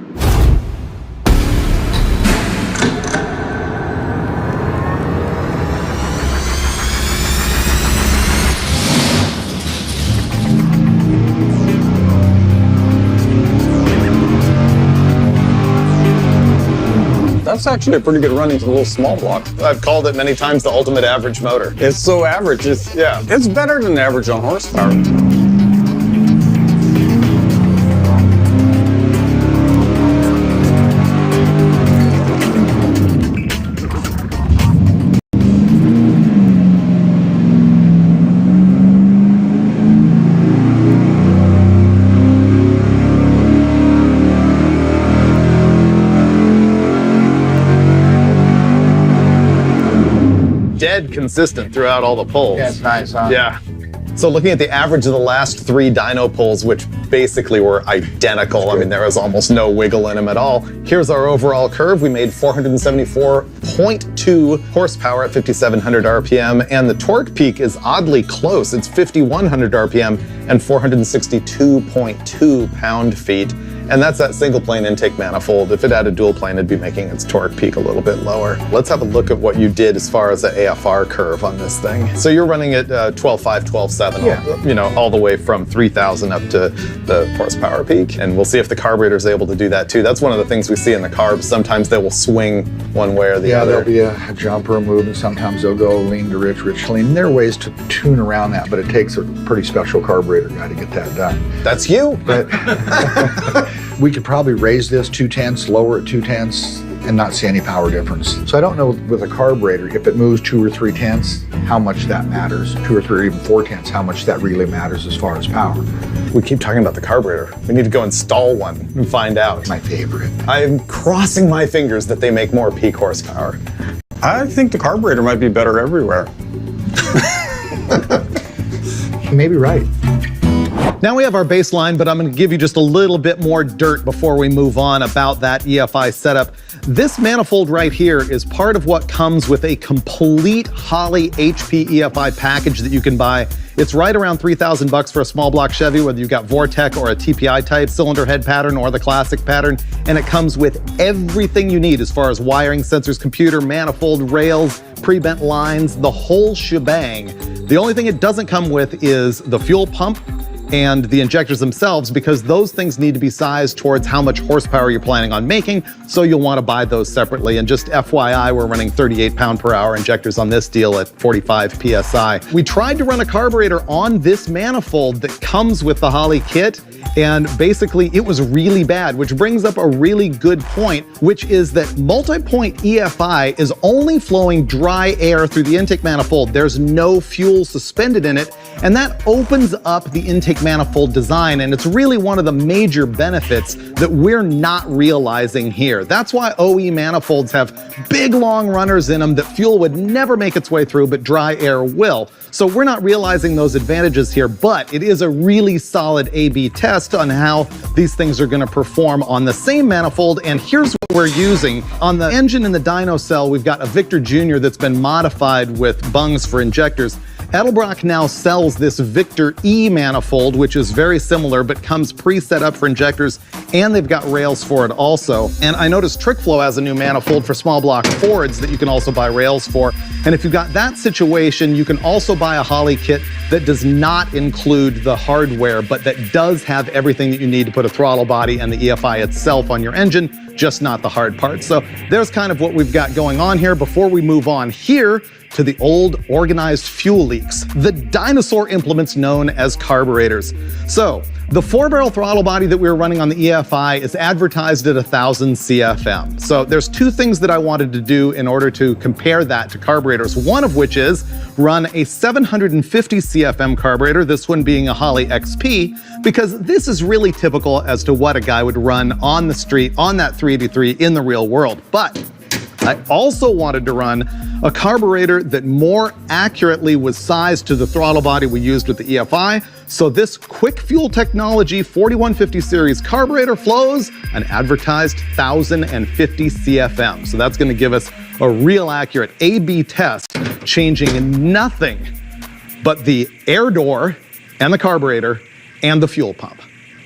Speaker 4: That's actually a pretty good run into the little small blocks.
Speaker 3: I've called it many times the ultimate average motor.
Speaker 4: It's so average. It's better than average on horsepower.
Speaker 3: Dead consistent throughout all the pulls.
Speaker 5: Yeah, it's nice, huh?
Speaker 3: Yeah. So looking at the average of the last 3 dyno pulls, which basically were identical, I mean, there was almost no wiggle in them at all. Here's our overall curve. We made 474.2 horsepower at 5,700 RPM, and the torque peak is oddly close. It's 5,100 RPM and 462.2 pound-feet. And that's that single plane intake manifold. If it had a dual plane, it'd be making its torque peak a little bit lower. Let's have a look at what you did as far as the AFR curve on this thing. So you're running at 12.5, 12.7, you know, all the way from 3,000 up to the horsepower peak. And we'll see if the carburetor is able to do that too. That's one of the things we see in the carbs. Sometimes they will swing one way or the other.
Speaker 5: There'll be a jump or a move, and sometimes they'll go lean to rich, rich to lean. There are ways to tune around that, but it takes a pretty special carburetor guy to get that done.
Speaker 3: That's you.
Speaker 5: But we could probably raise this 2/10, lower it 2/10, and not see any power difference. So I don't know with a carburetor, if it moves 2 or 3/10, how much that matters. 2 or 3 or even 4/10, how much that really matters as far as power.
Speaker 3: We keep talking about the carburetor. We need to go install one and find out.
Speaker 5: My favorite.
Speaker 3: I'm crossing my fingers that they make more peak horsepower.
Speaker 4: I think the carburetor might be better everywhere.
Speaker 5: You may be right.
Speaker 3: Now we have our baseline, but I'm going to give you just a little bit more dirt before we move on about that EFI setup. This manifold right here is part of what comes with a complete Holley HP EFI package that you can buy. It's right around $3,000 for a small block Chevy, whether you've got Vortec or a TPI type cylinder head pattern or the classic pattern. And it comes with everything you need as far as wiring, sensors, computer, manifold, rails, pre-bent lines, the whole shebang. The only thing it doesn't come with is the fuel pump and the injectors themselves, because those things need to be sized towards how much horsepower you're planning on making, so you'll want to buy those separately. And just FYI, we're running 38 pound-per-hour injectors on this deal at 45 PSI. We tried to run a carburetor on this manifold that comes with the Holley kit, and basically it was really bad, which brings up a really good point, which is that multi-point EFI is only flowing dry air through the intake manifold. There's no fuel suspended in it, and that opens up the intake manifold design, and it's really one of the major benefits that we're not realizing here. That's why OE manifolds have big long runners in them that fuel would never make its way through, but dry air will. So we're not realizing those advantages here, but it is a really solid A/B test on how these things are going to perform on the same manifold. And here's what we're using. On the engine in the dyno cell, we've got a Victor Jr. that's been modified with bungs for injectors. Edelbrock now sells this Victor E manifold, which is very similar, but comes pre-set up for injectors, and they've got rails for it also. And I noticed TrickFlow has a new manifold for small block Fords that you can also buy rails for. And if you've got that situation, you can also buy a Holley kit that does not include the hardware, but that does have everything that you need to put a throttle body and the EFI itself on your engine, just not the hard part. So there's kind of what we've got going on here. Before we move on here to the old organized fuel leaks, the dinosaur implements known as carburetors. So the 4-barrel throttle body that we were running on the EFI is advertised at 1,000 CFM. So there's two things that I wanted to do in order to compare that to carburetors, one of which is run a 750 CFM carburetor, this one being a Holley XP, because this is really typical as to what a guy would run on the street on that 383 in the real world. But I also wanted to run a carburetor that more accurately was sized to the throttle body we used with the EFI. So this Quick Fuel Technology 4150 series carburetor flows an advertised 1,050 CFM. So that's going to give us a real accurate A/B test, changing nothing but the air door and the carburetor and the fuel pump.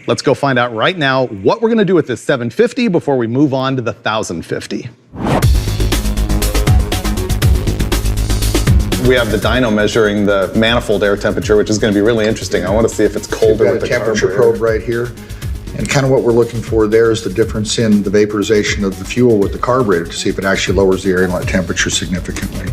Speaker 3: Let's go find out right now what we're going to do with this 750 before we move on to the 1,050. We have the dyno measuring the manifold air temperature, which is going to be really interesting. I want to see if it's colder with the
Speaker 5: temperature
Speaker 3: carburetor.
Speaker 5: probe right here. And kind of what we're looking for there is the difference in the vaporization of the fuel with the carburetor to see if it actually lowers the air inlet temperature significantly.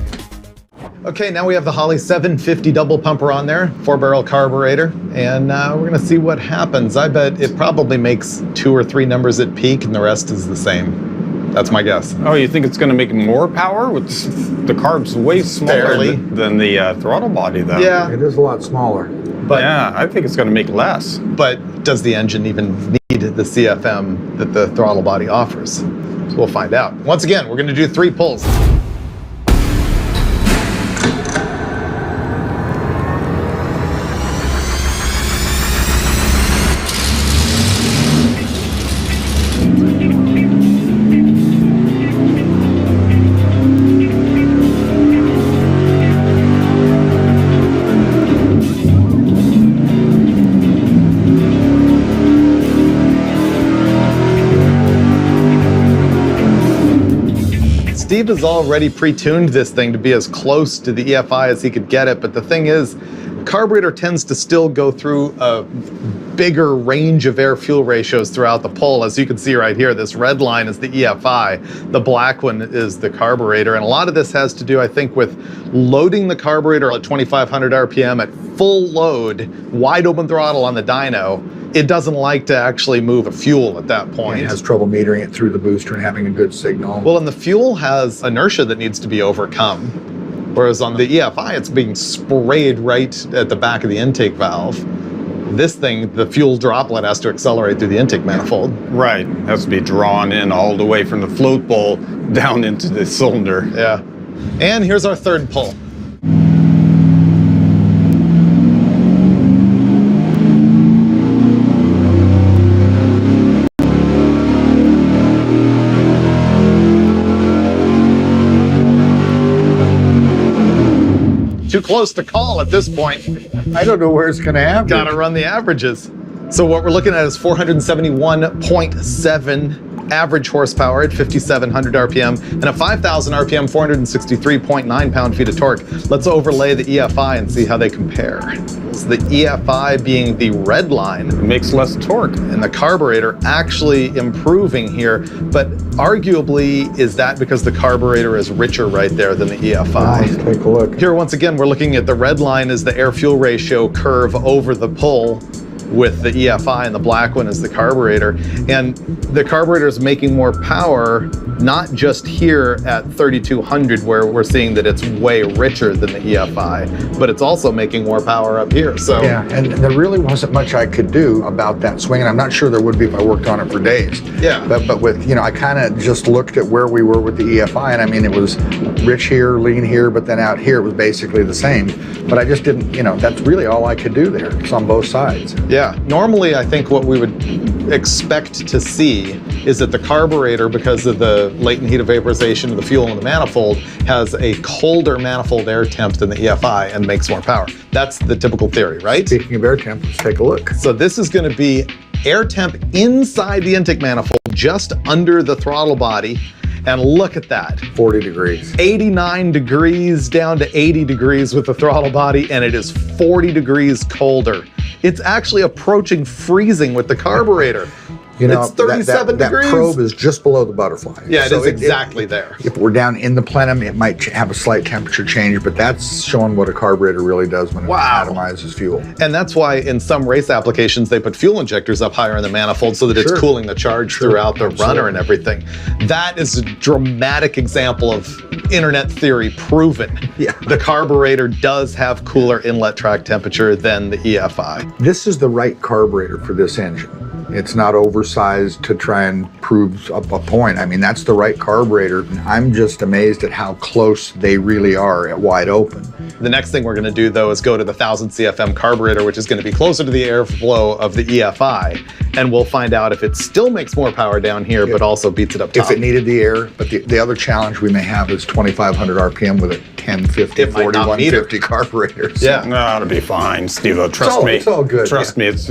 Speaker 3: Okay, now we have the Holley 750 double pumper on there, 4-barrel carburetor, and we're going to see what happens. I bet it probably makes 2 or 3 numbers at peak, and the rest is the same. That's my guess.
Speaker 4: Oh, you think it's going to make more power? With the carb's way smaller
Speaker 3: Barely.
Speaker 4: than the throttle body, though.
Speaker 3: Yeah,
Speaker 5: It is a lot smaller.
Speaker 3: but
Speaker 4: Yeah, I think it's going to make less.
Speaker 3: but does the engine even need the CFM that the throttle body offers? So we'll find out. Once again, we're going to do 3 pulls. Steve has already pre-tuned this thing to be as close to the EFI as he could get it, but the thing is, carburetor tends to still go through a bigger range of air-fuel ratios throughout the pull. As you can see right here, this red line is the EFI, the black one is the carburetor, and a lot of this has to do, I think, with loading the carburetor at 2,500 RPM at full load, wide open throttle on the dyno. It doesn't like to actually move a fuel at that point.
Speaker 5: It has trouble metering it through the booster and having a good signal.
Speaker 3: Well, and the fuel has inertia that needs to be overcome. Whereas on the EFI, it's being sprayed right at the back of the intake valve. This thing, the fuel droplet has to accelerate through the intake manifold.
Speaker 4: Right, has to be drawn in all the way from the float bowl down into the cylinder.
Speaker 3: Yeah. And here's our third pull. Too close to call at this point.
Speaker 5: I don't know where it's going to happen.
Speaker 3: Gotta run the averages. So what we're looking at is 471.7 average horsepower at 5,700 RPM and a 5,000 RPM, 463.9 pound-feet of torque. Let's overlay the EFI and see how they compare. So the EFI being the red line.
Speaker 4: It makes less torque.
Speaker 3: And the carburetor actually improving here, but arguably, is that because the carburetor is richer right there than the EFI?
Speaker 5: Let's take a look.
Speaker 3: Here, once again, we're looking at the red line is the air-fuel ratio curve over the pull with the EFI, and the black one is the carburetor. And the carburetor is making more power, not just here at 3,200, where we're seeing that it's way richer than the EFI, but it's also making more power up here. So
Speaker 5: yeah, and there really wasn't much I could do about that swing, and I'm not sure there would be if I worked on it for days.
Speaker 3: Yeah.
Speaker 5: But with, I kind of just looked at where we were with the EFI, and I mean, it was rich here, lean here, but then out here it was basically the same. But I just didn't, that's really all I could do there. It's on both sides.
Speaker 3: Yeah, normally I think what we would expect to see is that the carburetor, because of the latent heat of vaporization of the fuel in the manifold, has a colder manifold air temp than the EFI and makes more power. That's the typical theory, right?
Speaker 5: Speaking of air temp, let's take a look.
Speaker 3: So this is going to be air temp inside the intake manifold, just under the throttle body. And look at that.
Speaker 5: 40 degrees.
Speaker 3: 89 degrees down to 80 degrees with the throttle body, and it is 40 degrees colder. It's actually approaching freezing with the carburetor. It's 37 degrees.
Speaker 5: That probe is just below the butterfly.
Speaker 3: Yeah, it is exactly there.
Speaker 5: If we're down in the plenum, it might have a slight temperature change, but that's showing what a carburetor really does when it atomizes fuel.
Speaker 3: And that's why in some race applications, they put fuel injectors up higher in the manifold so that it's cooling the charge throughout the runner and everything. That is a dramatic example of internet theory proven.
Speaker 5: Yeah.
Speaker 3: The carburetor does have cooler inlet track temperature than the EFI.
Speaker 5: This is the right carburetor for this engine. It's not oversized to try and prove a point. I mean, that's the right carburetor. I'm just amazed at how close they really are at wide open.
Speaker 3: The next thing we're going to do, though, is go to the 1,000 CFM carburetor, which is going to be closer to the airflow of the EFI. And we'll find out if it still makes more power down here, but also beats it up top.
Speaker 5: If it needed the air, but the other challenge we may have is 2,500 RPM with a 1050, 4150 carburetors.
Speaker 3: Yeah.
Speaker 4: No, it'll be fine, Steve-o. Trust me.
Speaker 5: It's all good.
Speaker 4: Trust me, it's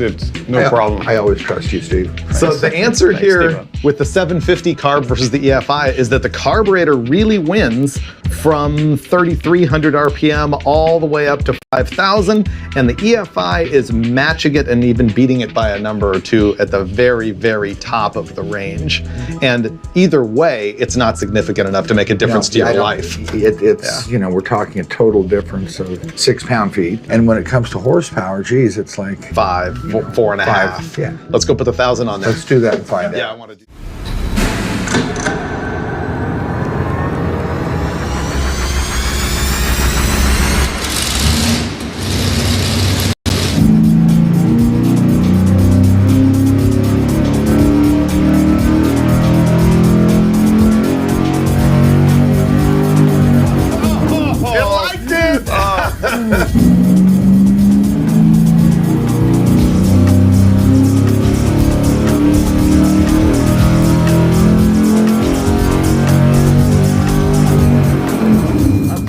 Speaker 4: no problem.
Speaker 5: I always trust you, Steve.
Speaker 3: So the answer here
Speaker 4: Steve-o.
Speaker 3: with the 750 carb versus the EFI is that the carburetor really wins from 3,300 RPM all the way up to 5,000, and the EFI is matching it and even beating it by a number or two at the very, very top of the range. And either way, it's not significant enough to make a difference to your life.
Speaker 5: It's, we're talking a total difference of 6 pound-feet. And when it comes to horsepower, geez, it's like
Speaker 3: 4.5.
Speaker 5: Yeah.
Speaker 3: Let's go put the 1,000 on there.
Speaker 5: Let's do that and find out.
Speaker 3: Yeah, I want to do.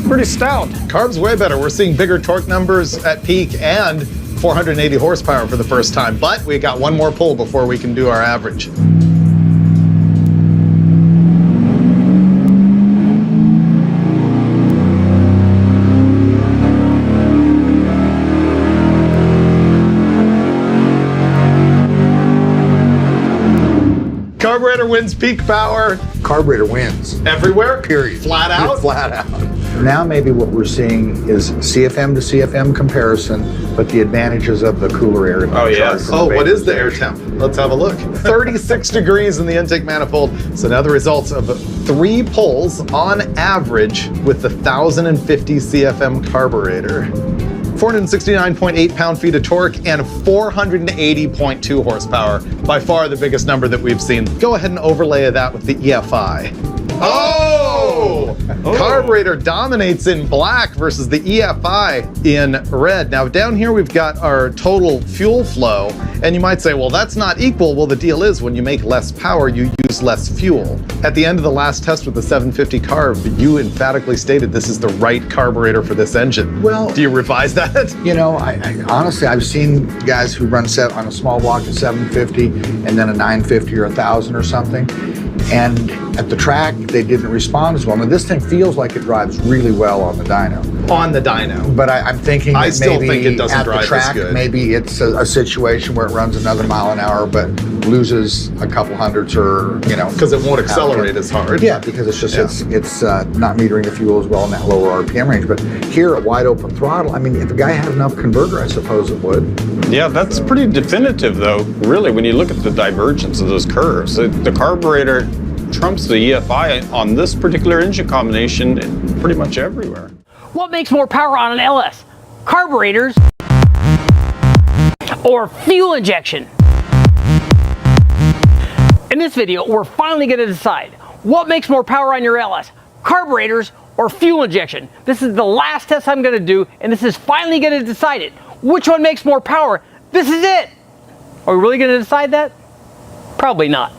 Speaker 4: Pretty stout.
Speaker 3: Carb's way better. We're seeing bigger torque numbers at peak and 480 horsepower for the first time, but we got one more pull before we can do our average. wins peak power.
Speaker 5: Carburetor wins.
Speaker 3: Everywhere?
Speaker 5: Period.
Speaker 3: Flat out?
Speaker 5: Flat out. Now maybe what we're seeing is CFM to CFM comparison, but the advantages of the cooler air.
Speaker 3: Oh, yes. Oh, what is the air temp? Let's have a look. 36 degrees in the intake manifold. So now the results of 3 pulls on average with the 1050 CFM carburetor. 469.8 pound-feet of torque and 480.2 horsepower. By far the biggest number that we've seen. Go ahead and overlay that with the EFI. Oh! Carburetor dominates in black versus the EFI in red. Now down here we've got our total fuel flow, and you might say, well, that's not equal. Well, the deal is when you make less power, you use less fuel. At the end of the last test with the 750 carb, you emphatically stated this is the right carburetor for this engine. Well, do you revise that?
Speaker 5: You know, I honestly, I've seen guys who run on a small block of 750 and then a 950 or 1000 or something. And at the track, they didn't respond as well. Now, this thing feels like it drives really well on the dyno.
Speaker 3: On the dyno.
Speaker 5: But I'm thinking
Speaker 3: I
Speaker 5: that
Speaker 3: still
Speaker 5: maybe
Speaker 3: think it doesn't
Speaker 5: at
Speaker 3: drive
Speaker 5: the track,
Speaker 3: as good.
Speaker 5: maybe it's a situation where it runs another mile an hour, but loses a couple hundredths or, you know.
Speaker 3: Because it won't accelerate as hard.
Speaker 5: Yeah, because it's just, it's not metering the fuel as well in that lower RPM range. But here at wide open throttle, I mean, if a guy had enough converter, I suppose it would.
Speaker 4: Yeah, that's pretty definitive though, really, when you look at the divergence of those curves. The carburetor trumps the EFI on this particular engine combination pretty much everywhere.
Speaker 6: What makes more power on an LS? Carburetors or fuel injection? In this video, we're finally going to decide what makes more power on your LS, carburetors or fuel injection. This is the last test I'm going to do, and this is finally going to decide it. Which one makes more power? This is it. Are we really going to decide that? Probably not.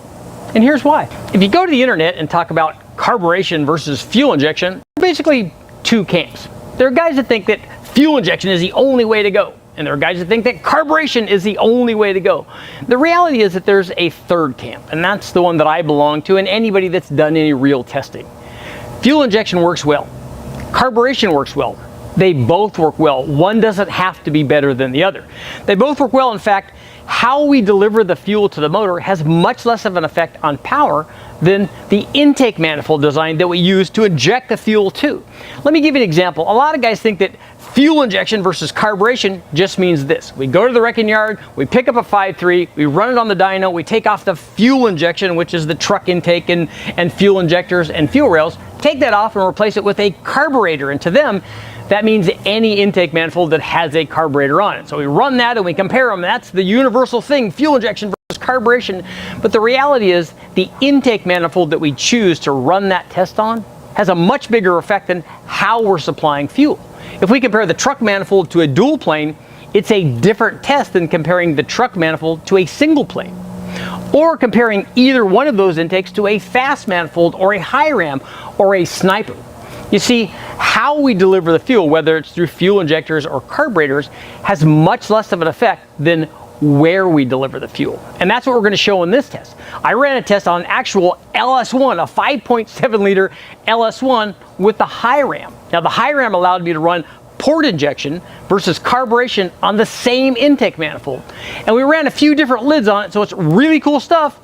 Speaker 6: And here's why. If you go to the internet and talk about carburation versus fuel injection, basically two camps. There are guys that think that fuel injection is the only way to go, and there are guys that think that carburation is the only way to go. The reality is that there's a third camp, and that's the one that I belong to, and anybody that's done any real testing. Fuel injection works well. Carburation works well. They both work well. One doesn't have to be better than the other. They both work well. In fact, how we deliver the fuel to the motor has much less of an effect on power than the intake manifold design that we use to inject the fuel to. Let me give you an example. A lot of guys think that fuel injection versus carburation just means this. We go to the wrecking yard, we pick up a 5.3, we run it on the dyno, we take off the fuel injection, which is the truck intake and fuel injectors and fuel rails, take that off and replace it with a carburetor. And to them, that means any intake manifold that has a carburetor on it. So we run that and we compare them. That's the universal thing, fuel injection versus carburation. But the reality is the intake manifold that we choose to run that test on has a much bigger effect than how we're supplying fuel. If we compare the truck manifold to a dual plane, it's a different test than comparing the truck manifold to a single plane. Or comparing either one of those intakes to a fast manifold or a high ram or a sniper. You see, how we deliver the fuel, whether it's through fuel injectors or carburetors, has much less of an effect than where we deliver the fuel. And that's what we're going to show in this test. I ran a test on an actual LS1, a 5.7 liter LS1 with the high ram. Now the high ram allowed me to run port injection versus carburation on the same intake manifold. And we ran a few different lids on it, so it's really cool stuff.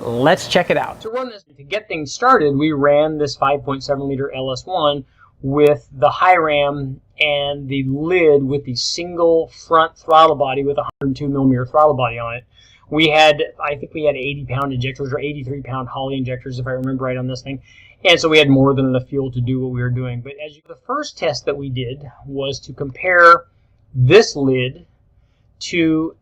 Speaker 6: Let's check it out. To run this, to get things started, we ran this 5.7 liter LS1 with the high ram and the lid with the single front throttle body with a 102 millimeter throttle body on it. We had, I think we had 80 pound injectors or 83 pound Holley injectors if I remember right on this thing. And so we had more than enough fuel to do what we were doing. But the first test that we did was to compare this lid to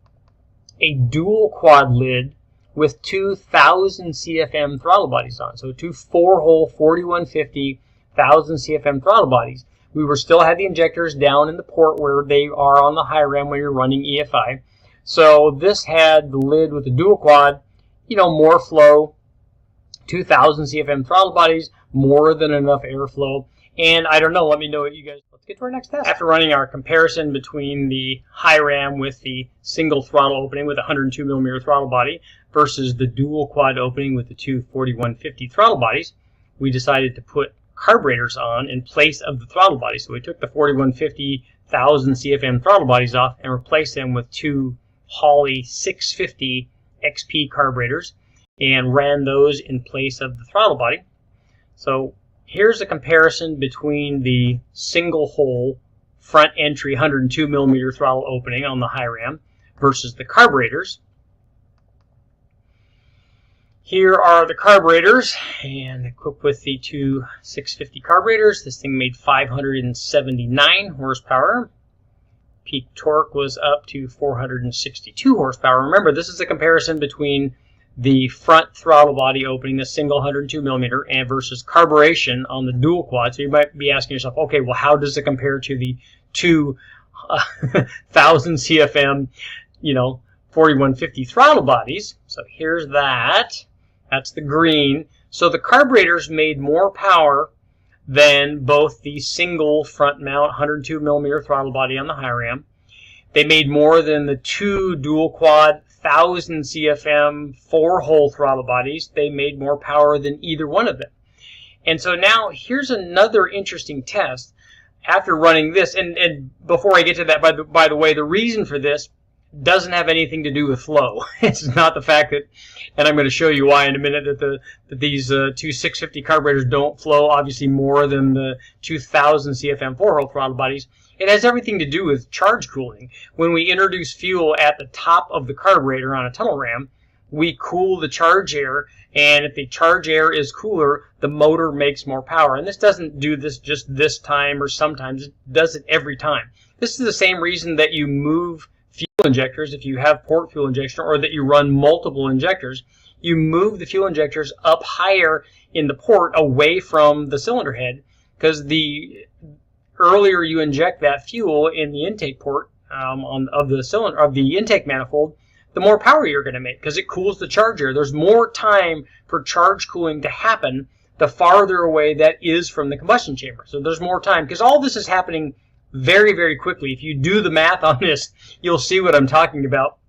Speaker 6: a dual quad lid with 2,000 CFM throttle bodies on. So two 4-hole 4150 1,000 CFM throttle bodies. We still had the injectors down in the port where they are on the high ram when you're running EFI. So this had the lid with the dual quad, you know, more flow, 2,000 CFM throttle bodies, more than enough airflow. And I don't know, let me know what you guys, let's get to our next test. After running our comparison between the high ram with the single throttle opening with a 102 millimeter throttle body versus the dual quad opening with the two 4150 throttle bodies, we decided to put carburetors on in place of the throttle body. So we took the 4150 1,000 CFM throttle bodies off and replaced them with two Holley 650 XP carburetors. and ran those in place of the throttle body. So here's a comparison between the single hole front entry 102 millimeter throttle opening on the high ram versus the carburetors. Here are the carburetors, and equipped with the two 650 carburetors. This thing made 579 horsepower. Peak torque was up to 462 horsepower. Remember, this is a comparison between the front throttle body opening, the single 102 millimeter, and versus carburation on the dual quad. So you might be asking yourself, okay, well, how does it compare to the two 1000 CFM, 4150 throttle bodies? So here's that. That's the green. So the carburetors made more power than both the single front mount 102 millimeter throttle body on the high ram. They made more than the two dual quad 1000 CFM 4-hole throttle bodies. They made more power than either one of them. And so now here's another interesting test after running this. And before I get to that, by the way, the reason for this doesn't have anything to do with flow. It's not the fact that, and I'm going to show you why in a minute, that these two 650 carburetors don't flow obviously more than the 2000 CFM 4-hole throttle bodies. It has everything to do with charge cooling. When we introduce fuel at the top of the carburetor on a tunnel ram, we cool the charge air, and if the charge air is cooler, the motor makes more power. And this doesn't do this just this time or sometimes. It does it every time. This is the same reason that you move fuel injectors if you have port fuel injection, or that you run multiple injectors. You move the fuel injectors up higher in the port away from the cylinder head, because the earlier you inject that fuel in the intake port of the intake manifold, the more power you're going to make, because it cools the charge air. There's more time for charge cooling to happen the farther away that is from the combustion chamber. So there's more time, because all this is happening very, very quickly. If you do the math on this, you'll see what I'm talking about.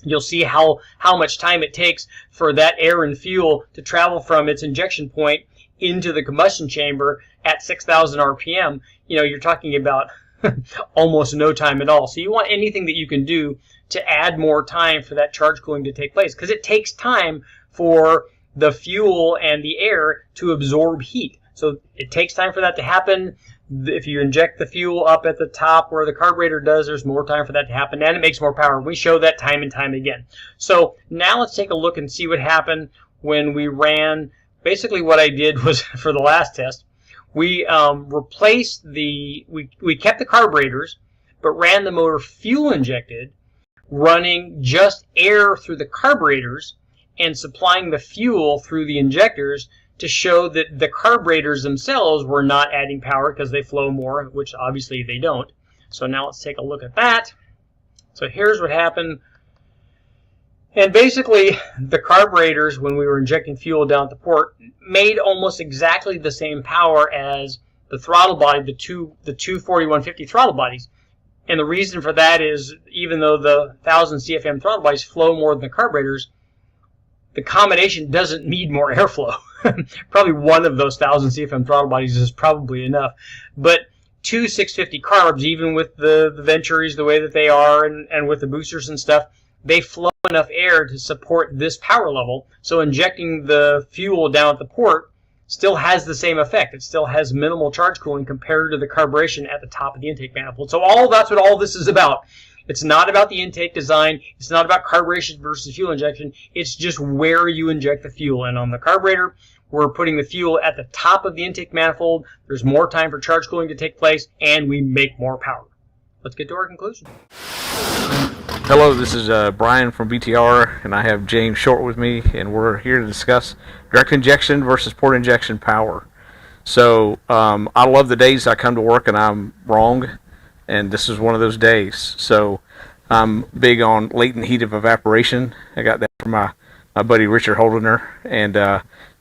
Speaker 6: You'll see how much time it takes for that air and fuel to travel from its injection point into the combustion chamber at 6,000 RPM. You're talking about almost no time at all. So you want anything that you can do to add more time for that charge cooling to take place, because it takes time for the fuel and the air to absorb heat. So it takes time for that to happen. If you inject the fuel up at the top where the carburetor does, there's more time for that to happen, and it makes more power. We show that time and time again. So now let's take a look and see what happened when we ran. Basically what I did was, for the last test, we replaced we kept the carburetors, but ran the motor fuel injected, running just air through the carburetors and supplying the fuel through the injectors, to show that the carburetors themselves were not adding power because they flow more, which obviously they don't. So now let's take a look at that. So here's what happened. And basically, the carburetors, when we were injecting fuel down at the port, made almost exactly the same power as the throttle body, the two 4150 throttle bodies. And the reason for that is, even though the 1000 CFM throttle bodies flow more than the carburetors, the combination doesn't need more airflow. Probably one of those 1000 CFM throttle bodies is probably enough. But two 650 carbs, even with the Venturis the way that they are, and with the boosters and stuff, they flow enough air to support this power level. So injecting the fuel down at the port still has the same effect. It still has minimal charge cooling compared to the carburation at the top of the intake manifold. So that's what all this is about. It's not about the intake design. It's not about carburation versus fuel injection. It's just where you inject the fuel. And on the carburetor, we're putting the fuel at the top of the intake manifold. There's more time for charge cooling to take place, and we make more power. Let's get to our conclusion.
Speaker 7: Hello, this is Brian from BTR, and I have James Short with me, and we're here to discuss direct injection versus port injection power. So I love the days I come to work and I'm wrong, and this is one of those days. So I'm big on latent heat of evaporation. I got that from my buddy Richard Holdener, and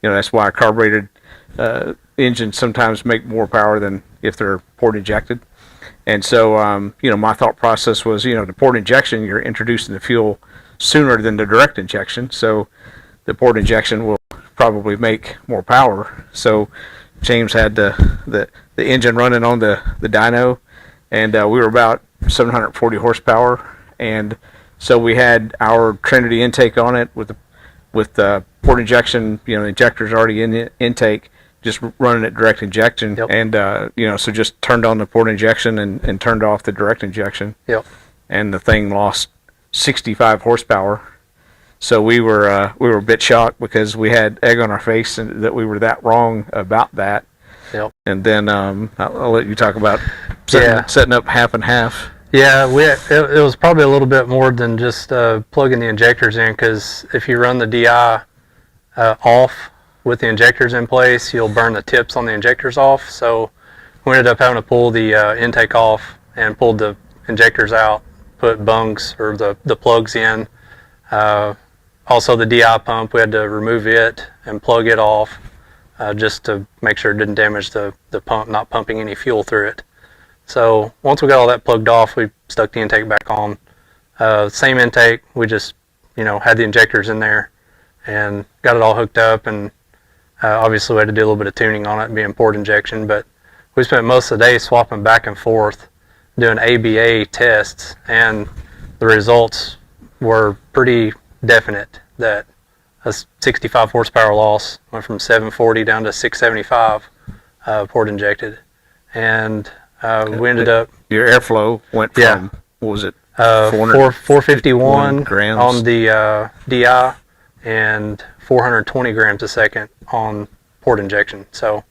Speaker 7: that's why carbureted engines sometimes make more power than if they're port injected. And so, my thought process was, the port injection, you're introducing the fuel sooner than the direct injection. So the port injection will probably make more power. So James had the engine running on the dyno, and we were about 740 horsepower. And so we had our Trinity intake on it with port injection, the injector's already in the intake, just running it direct injection, and so just turned on the port injection and turned off the direct injection. And the thing lost 65 horsepower. So we were a bit shocked because we had egg on our face and that we were that wrong about that. And then I'll let you talk about setting up half and half.
Speaker 8: Yeah, it was probably a little bit more than just plugging the injectors in, because if you run the DI off with the injectors in place, you'll burn the tips on the injectors off. So we ended up having to pull the intake off and pulled the injectors out, put bungs or the plugs in. Also the DI pump, we had to remove it and plug it off just to make sure it didn't damage the pump, not pumping any fuel through it. So once we got all that plugged off, we stuck the intake back on. Same intake, we just had the injectors in there and got it all hooked up, and obviously we had to do a little bit of tuning on it, being port injection, but we spent most of the day swapping back and forth doing ABA tests, and the results were pretty definite that a 65 horsepower loss went from 740 down to 675 port injected. And we ended up...
Speaker 7: Your airflow went from, what was it?
Speaker 8: 451
Speaker 7: grams
Speaker 8: on the DI and 420 grams a second on port injection. So,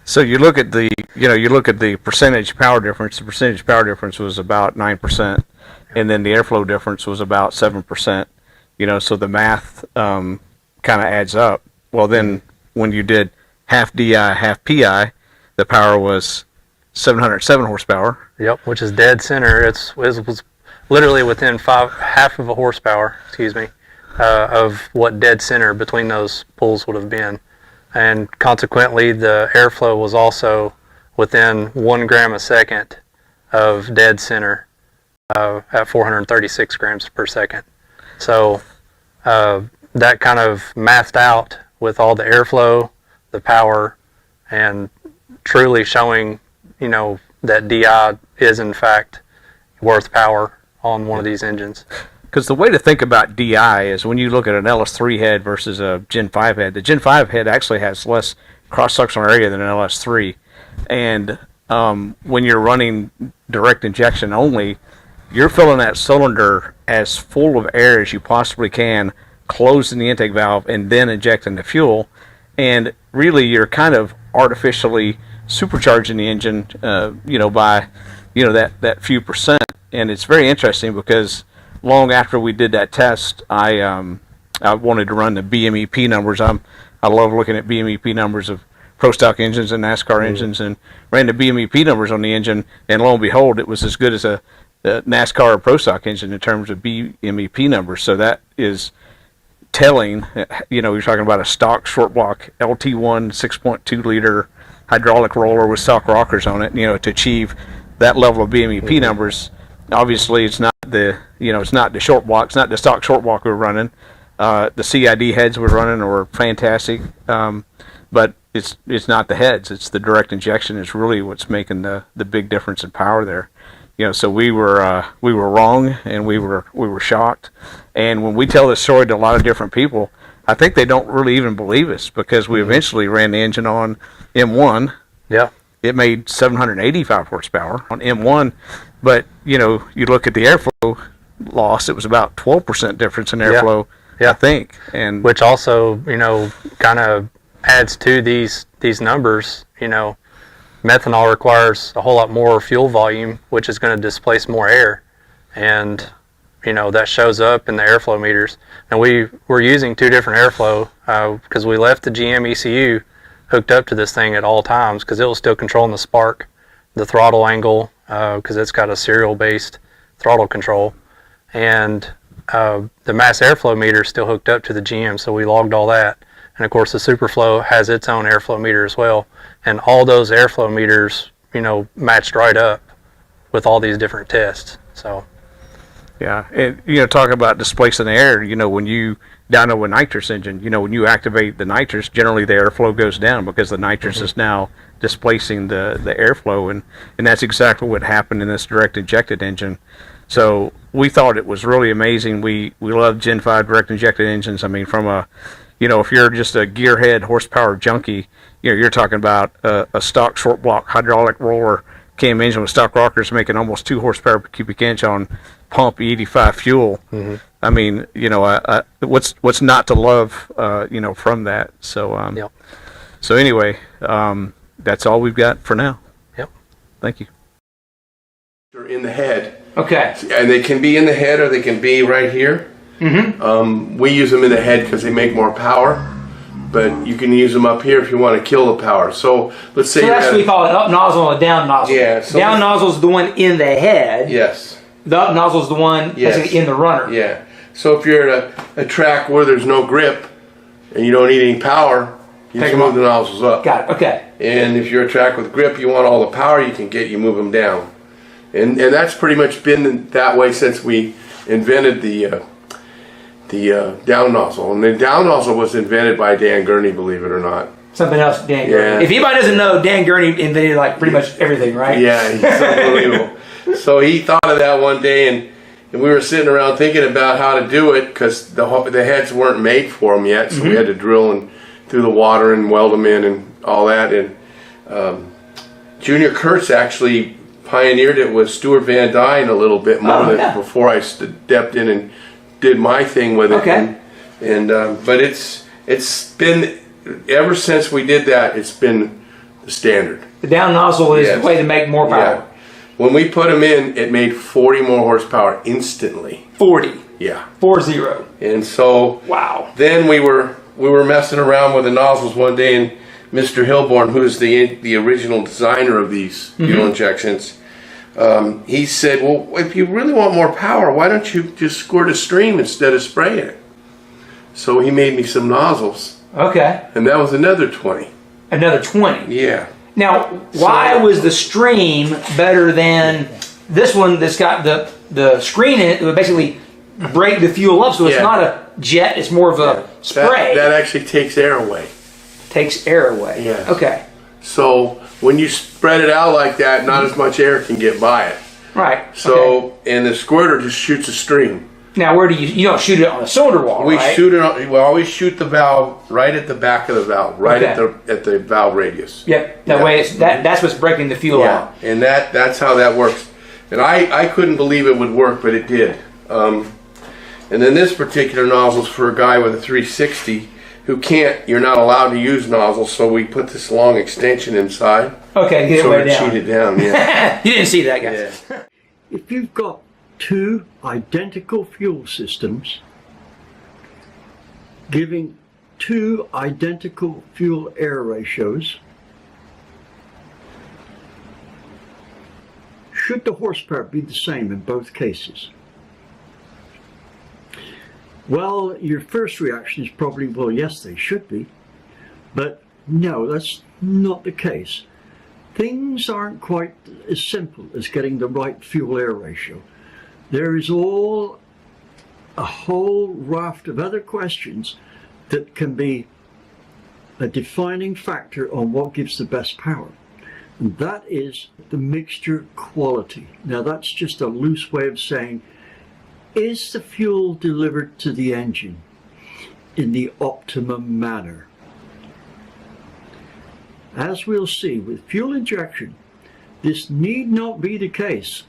Speaker 7: so you look at the percentage power difference. The percentage power difference was about 9%, and then the airflow difference was about 7%. So the math kind of adds up. Well, then when you did half DI, half PI, the power was 707 horsepower.
Speaker 8: Yep, which is dead center. It was literally within half of a horsepower, of what dead center between those pulls would have been. And consequently, the airflow was also within 1 gram a second of dead center at 436 grams per second. So that kind of mathed out with all the airflow, the power, and truly showing, that DI is in fact worth power on one of these engines.
Speaker 7: Because the way to think about DI is when you look at an LS3 head versus a Gen 5 head, the Gen 5 head actually has less cross-sectional area than an LS3. And when you're running direct injection only, you're filling that cylinder as full of air as you possibly can, closing the intake valve, and then injecting the fuel. And really, you're kind of artificially supercharging the engine, by, that few percent. And it's very interesting because long after we did that test, I wanted to run the BMEP numbers. I love looking at BMEP numbers of pro stock engines and NASCAR engines, and ran the BMEP numbers on the engine, and lo and behold, it was as good as a NASCAR or pro stock engine in terms of BMEP numbers. So that is telling. You're talking about a stock short block LT1 6.2 liter hydraulic roller with stock rockers on it. To achieve that level of BMEP numbers, obviously it's not the short block, it's not the stock short block we're running. The CID heads we're running were fantastic, but it's not the heads. It's the direct injection is really what's making the big difference in power there. So we were wrong, and we were shocked. And when we tell this story to a lot of different people, I think they don't really even believe us, because we eventually ran the engine on M1.
Speaker 8: Yeah.
Speaker 7: It made 785 horsepower on M1, but you look at the airflow loss, it was about 12% difference in airflow, I think. And
Speaker 8: which also, kind of adds to these numbers. Methanol requires a whole lot more fuel volume, which is going to displace more air, and that shows up in the airflow meters. And we were using 2 different airflow because we left the GM ECU hooked up to this thing at all times, because it was still controlling the spark, the throttle angle, because it's got a serial-based throttle control, and the mass airflow meter is still hooked up to the GM, so we logged all that. And of course the Superflow has its own airflow meter as well, and all those airflow meters matched right up with all these different tests. So
Speaker 7: yeah, and talk about displacing air, when you down to a nitrous engine, when you activate the nitrous, generally the airflow goes down because the nitrous is now displacing the airflow, and that's exactly what happened in this direct injected engine. So we thought it was really amazing. We love Gen 5 direct injected engines. I mean, from a, if you're just a gearhead horsepower junkie, you're talking about a stock short block hydraulic roller cam engine with stock rockers making almost 2 horsepower per cubic inch on pump E85 fuel. I mean, what's not to love, from that. So,
Speaker 8: Yep.
Speaker 7: so anyway, that's all we've got for now.
Speaker 8: Yep.
Speaker 7: Thank you.
Speaker 9: They're in the head.
Speaker 10: Okay.
Speaker 9: And they can be in the head or they can be right here. We use them in the head because they make more power, but you can use them up here if you want to kill the power. So let's say
Speaker 10: So that's what we call an up nozzle and a down nozzle.
Speaker 9: Yeah, so
Speaker 10: down nozzle is the one in the head.
Speaker 9: Yes.
Speaker 10: The up nozzle is the one basically in the runner.
Speaker 9: Yeah. So if you're at a track where there's no grip and you don't need any power, you
Speaker 10: Take
Speaker 9: just
Speaker 10: them
Speaker 9: move
Speaker 10: up.
Speaker 9: the nozzles up.
Speaker 10: Got it. Okay.
Speaker 9: And if you're a track with grip, you want all the power you can get, you move them down. And that's pretty much been that way since we invented the down nozzle. And the down nozzle was invented by Dan Gurney, believe it or not.
Speaker 10: Something else, Dan Gurney.
Speaker 9: Yeah.
Speaker 10: If anybody doesn't know, Dan Gurney invented like pretty much everything, right?
Speaker 9: Yeah, he's unbelievable. So he thought of that one day, and we were sitting around thinking about how to do it because the heads weren't made for them yet, so we had to drill and through the water and weld them in and all that. And Junior Kurtz actually pioneered it with Stuart Van Dyne a little bit more before I stepped in and did my thing with it.
Speaker 10: Okay.
Speaker 9: And but it's been ever since we did that, it's been the standard.
Speaker 10: The down nozzle is
Speaker 9: Yes.
Speaker 10: the way to make more power.
Speaker 9: Yeah. When we put them in, it made 40 more horsepower instantly.
Speaker 10: 40.
Speaker 9: Yeah.
Speaker 10: 40.
Speaker 9: And so
Speaker 10: Wow.
Speaker 9: then we were messing around with the nozzles one day, and Mr. Hilborn, who's the original designer of these fuel injections, he said, well, if you really want more power, why don't you just squirt a stream instead of spraying it? So he made me some nozzles,
Speaker 10: Okay.
Speaker 9: and that was another 20.
Speaker 10: Another 20.
Speaker 9: Yeah.
Speaker 10: Now, why was the stream better than this one that's got the screen in it that would basically break the fuel up? So it's
Speaker 9: Yeah.
Speaker 10: not a jet, it's more of a spray.
Speaker 9: That actually takes air away.
Speaker 10: Takes air away.
Speaker 9: Yes.
Speaker 10: Okay.
Speaker 9: So when you spread it out like that, not as much air can get by it.
Speaker 10: Right.
Speaker 9: So,
Speaker 10: okay.
Speaker 9: and the squirter just shoots a stream.
Speaker 10: Now, where do you don't shoot it on the cylinder wall,
Speaker 9: We
Speaker 10: right?
Speaker 9: shoot it. We always shoot the valve right at the back of the valve, right
Speaker 10: Okay.
Speaker 9: at the valve radius.
Speaker 10: Yep. That way, that's what's breaking the fuel out.
Speaker 9: And that's how that works. And I couldn't believe it would work, but it did. And then this particular nozzle's for a guy with a 360 who you're not allowed to use nozzles, so we put this long extension inside.
Speaker 10: Okay, get it
Speaker 9: so
Speaker 10: way
Speaker 9: to
Speaker 10: down.
Speaker 9: cheat it down, yeah.
Speaker 10: You didn't see that, guys.
Speaker 9: Yeah.
Speaker 1: If you've got two identical fuel systems giving two identical fuel air ratios, should the horsepower be the same in both cases? Well, your first reaction is probably, well, yes, they should be. But no, that's not the case. Things aren't quite as simple as getting the right fuel-air ratio. There is a whole raft of other questions that can be a defining factor on what gives the best power. And that is the mixture quality. Now, that's just a loose way of saying, is the fuel delivered to the engine in the optimum manner? As we'll see with fuel injection, this need not be the case.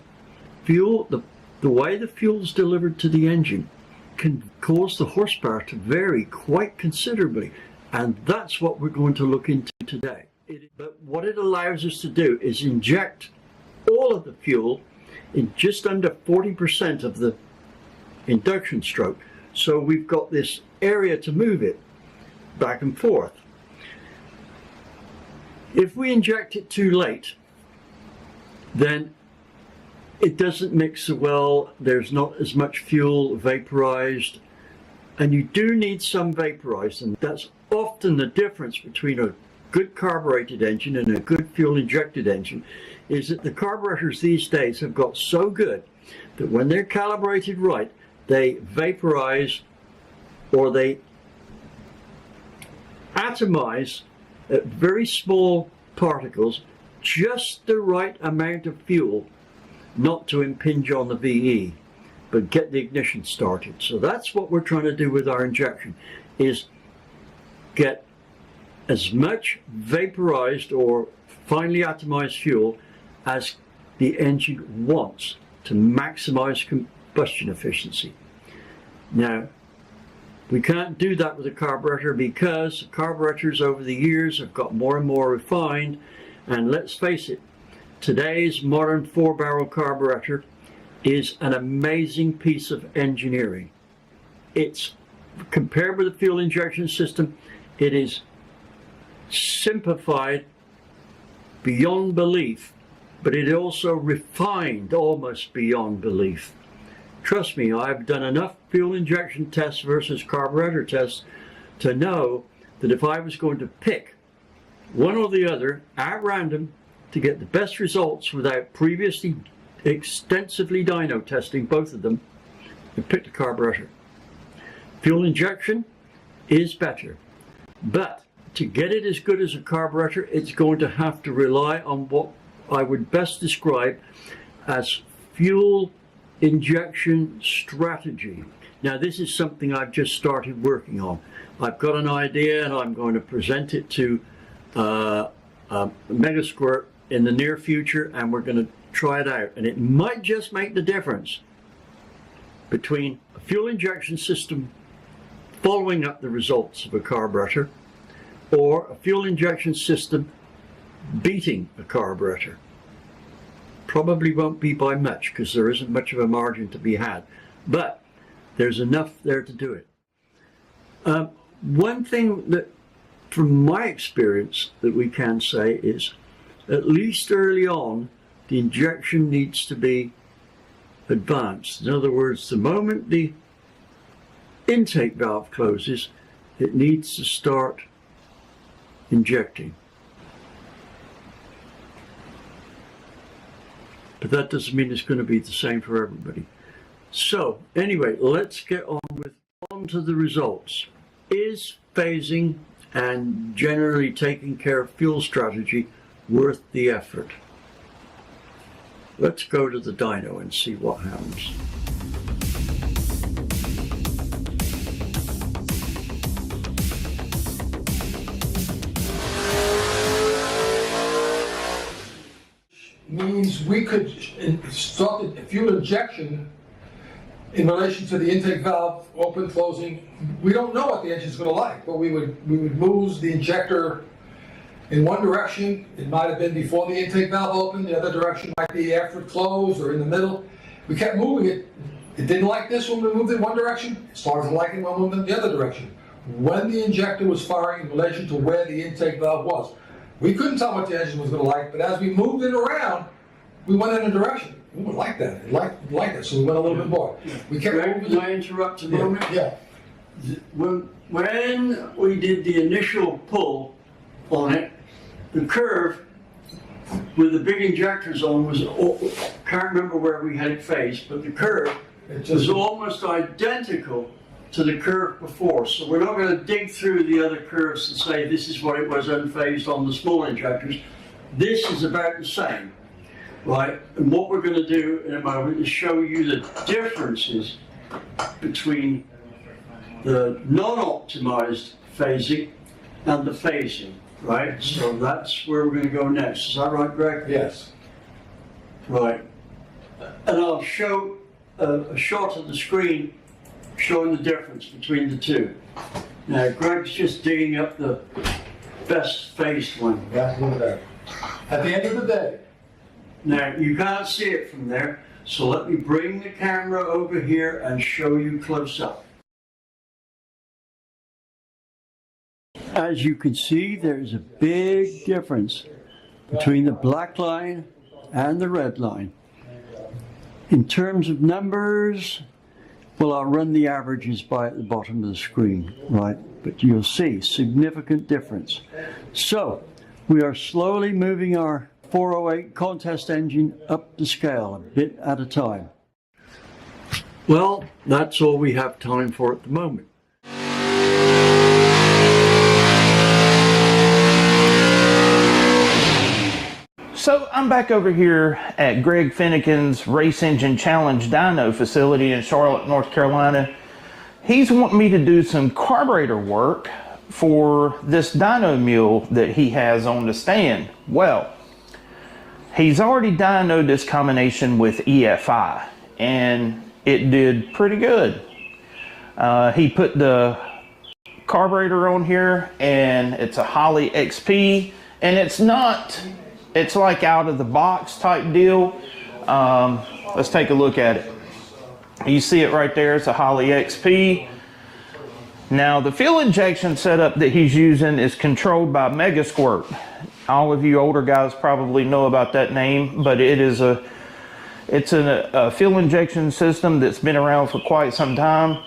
Speaker 1: The way the fuel is delivered to the engine can cause the horsepower to vary quite considerably, and that's what we're going to look into today. But what it allows us to do is inject all of the fuel in just under 40% of the induction stroke. So we've got this area to move it back and forth. If we inject it too late, then it doesn't mix so well, there's not as much fuel vaporized, and you do need some vaporized, and that's often the difference between a good carbureted engine and a good fuel injected engine, is that the carburetors these days have got so good that when they're calibrated right, they vaporize or they atomize very small particles, just the right amount of fuel not to impinge on the VE, but get the ignition started. So that's what we're trying to do with our injection, is get as much vaporized or finely atomized fuel as the engine wants to maximize combustion efficiency. Now, we can't do that with a carburetor because carburetors over the years have got more and more refined, and let's face it, today's modern 4-barrel carburetor is an amazing piece of engineering. It's, compared with the fuel injection system, it is simplified beyond belief, but it also refined almost beyond belief. Trust me, I've done enough fuel injection tests versus carburetor tests to know that if I was going to pick one or the other at random to get the best results without previously extensively dyno testing both of them, I'd pick the carburetor. Fuel injection is better, but to get it as good as a carburetor, it's going to have to rely on what I would best describe as fuel injection strategy. Now, this is something I've just started working on. I've got an idea and I'm going to present it to Megasquirt in the near future, and we're going to try it out. And it might just make the difference between a fuel injection system following up the results of a carburetor or a fuel injection system beating a carburetor. Probably won't be by much because there isn't much of a margin to be had, but there's enough there to do it. One thing that, from my experience, that we can say is, at least early on, the injection needs to be advanced. In other words, the moment the intake valve closes, it needs to start injecting. But that doesn't mean it's going to be the same for everybody. So anyway, let's get on to the results. Is phasing and generally taking care of fuel strategy worth the effort? Let's go to the dyno and see what happens.
Speaker 11: Means we could start the fuel injection in relation to the intake valve open, closing. We don't know what the engine's going to like, but we would move the injector in one direction. It might have been before the intake valve opened. The other direction might be after it closed or in the middle. We kept moving it. It didn't like this when we moved it in one direction. It started liking when we moved it in the other direction. When the injector was firing in relation to where the intake valve was. We couldn't tell what the engine was going to like, but as we moved it around, we went in a direction. We would like that. It liked it, so we went a little bit more. We kept
Speaker 1: Greg,
Speaker 11: moving.
Speaker 1: can I interrupt a moment?
Speaker 11: Yeah.
Speaker 1: When we did the initial pull on it, the curve with the big injectors on was, can't remember where we had it phased, but the curve was almost identical to the curve before. So we're not going to dig through the other curves and say this is what it was unphased on the small injectors. This is about the same, right? And what we're going to do in a moment is show you the differences between the non-optimized phasing and the phasing, right? So that's where we're going to go next. Is that right, Greg?
Speaker 11: Yes.
Speaker 1: Right. And I'll show a shot of the screen showing the difference between the two. Now, Greg's just digging up the best phased one.
Speaker 11: Yeah, look at that. At the end of the day.
Speaker 1: Now, you can't see it from there, so let me bring the camera over here and show you close up. As you can see, there's a big difference between the black line and the red line. In terms of numbers, well, I'll run the averages by at the bottom of the screen, right? But you'll see significant difference. So, we are slowly moving our 408 contest engine up the scale, a bit at a time. Well, that's all we have time for at the moment.
Speaker 12: So I'm back over here at Greg Finnegan's Race Engine Challenge dyno facility in Charlotte, North Carolina. He's wanting me to do some carburetor work for this dyno mule that he has on the stand. Well, he's already dynoed this combination with EFI, and it did pretty good. He put the carburetor on here, and it's a Holley XP, and it's like out of the box type deal. Let's take a look at it. You see it right there, it's a Holley XP. Now the fuel injection setup that he's using is controlled by Mega Squirt. All of you older guys probably know about that name, but it's a fuel injection system that's been around for quite some time.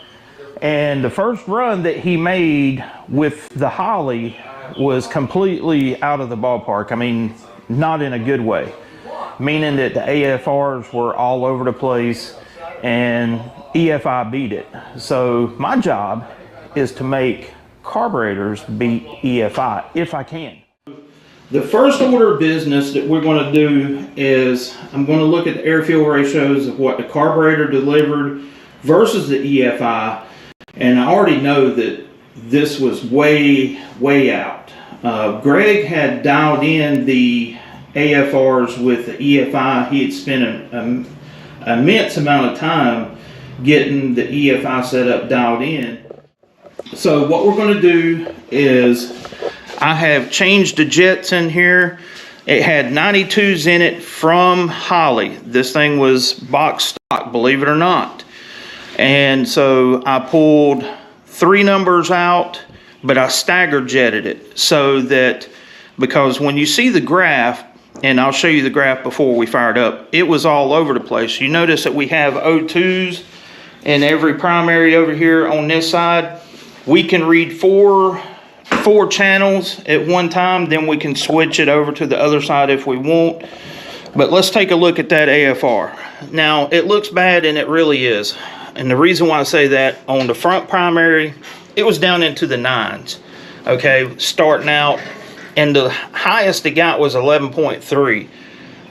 Speaker 12: And the first run that he made with the Holley was completely out of the ballpark. I mean, not in a good way, meaning that the AFRs were all over the place and EFI beat it. So my job is to make carburetors beat EFI if I can. The first order of business that we're going to do is I'm going to look at the air-fuel ratios of what the carburetor delivered versus the EFI, and I already know that this was way out. Greg had dialed in the AFRs with the EFI. He had spent an immense amount of time getting the EFI setup dialed in. So what we're going to do is I have changed the jets in here. It had 92s in it from Holley. This thing was box stock, believe it or not. And so I pulled 3 numbers out, but I stagger jetted it so that, because when you see the graph, and I'll show you the graph before we fire it up, it was all over the place. You notice that we have O2s in every primary over here on this side. We can read four channels at one time, then we can switch it over to the other side if we want. But let's take a look at that AFR. Now, it looks bad, and it really is. And the reason why I say that, on the front primary, it was down into the 9s, okay, starting out, and the highest it got was 11.3.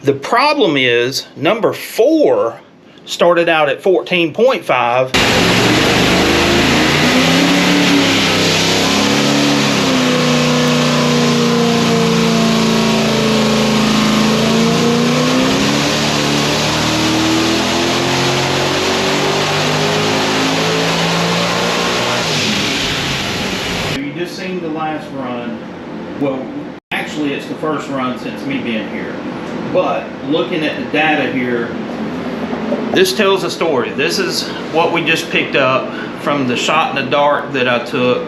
Speaker 12: The problem is, number 4 started out at 14.5. Seen the last run. Well, actually it's the first run since me being here, but looking at the data here, this tells a story. This is what we just picked up from the shot in the dark that I took,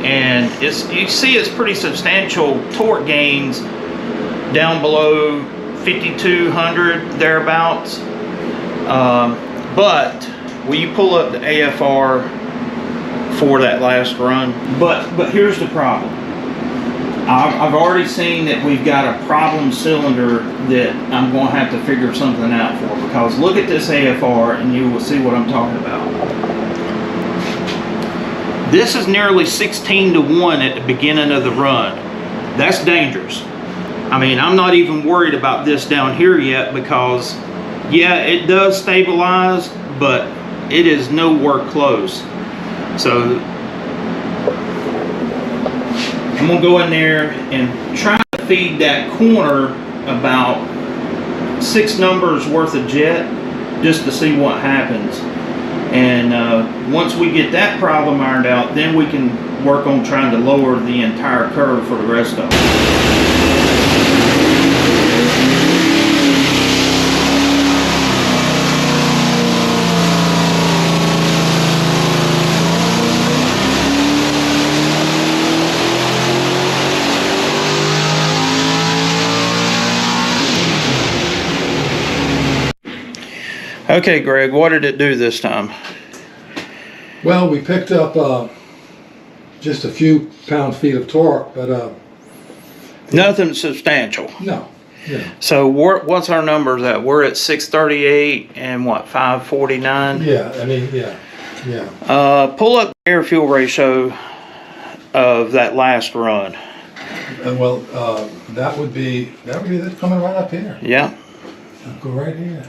Speaker 12: and you see it's pretty substantial torque gains down below 5,200 thereabouts. But will you pull up the AFR for that last run? But here's the problem. I've already seen that we've got a problem cylinder that I'm going to have to figure something out for, because look at this AFR and you will see what I'm talking about. This is nearly 16 to 1 at the beginning of the run. That's dangerous. I mean, I'm not even worried about this down here yet, because yeah, it does stabilize, but it is nowhere close. So I'm going to go in there and try to feed that corner about 6 numbers worth of jet, just to see what happens. And once we get that problem ironed out, then we can work on trying to lower the entire curve for the rest of it. Okay, Greg, what did it do this time?
Speaker 11: Well, we picked up just a few pound-feet of torque, but
Speaker 12: nothing substantial.
Speaker 11: No. Yeah.
Speaker 12: So what's our numbers at? We're at 638 and what, 549?
Speaker 11: Yeah, I mean, yeah.
Speaker 12: Pull up the air-fuel ratio of that last run.
Speaker 11: Well, that would be that coming right up here.
Speaker 12: Yeah.
Speaker 11: Go right here.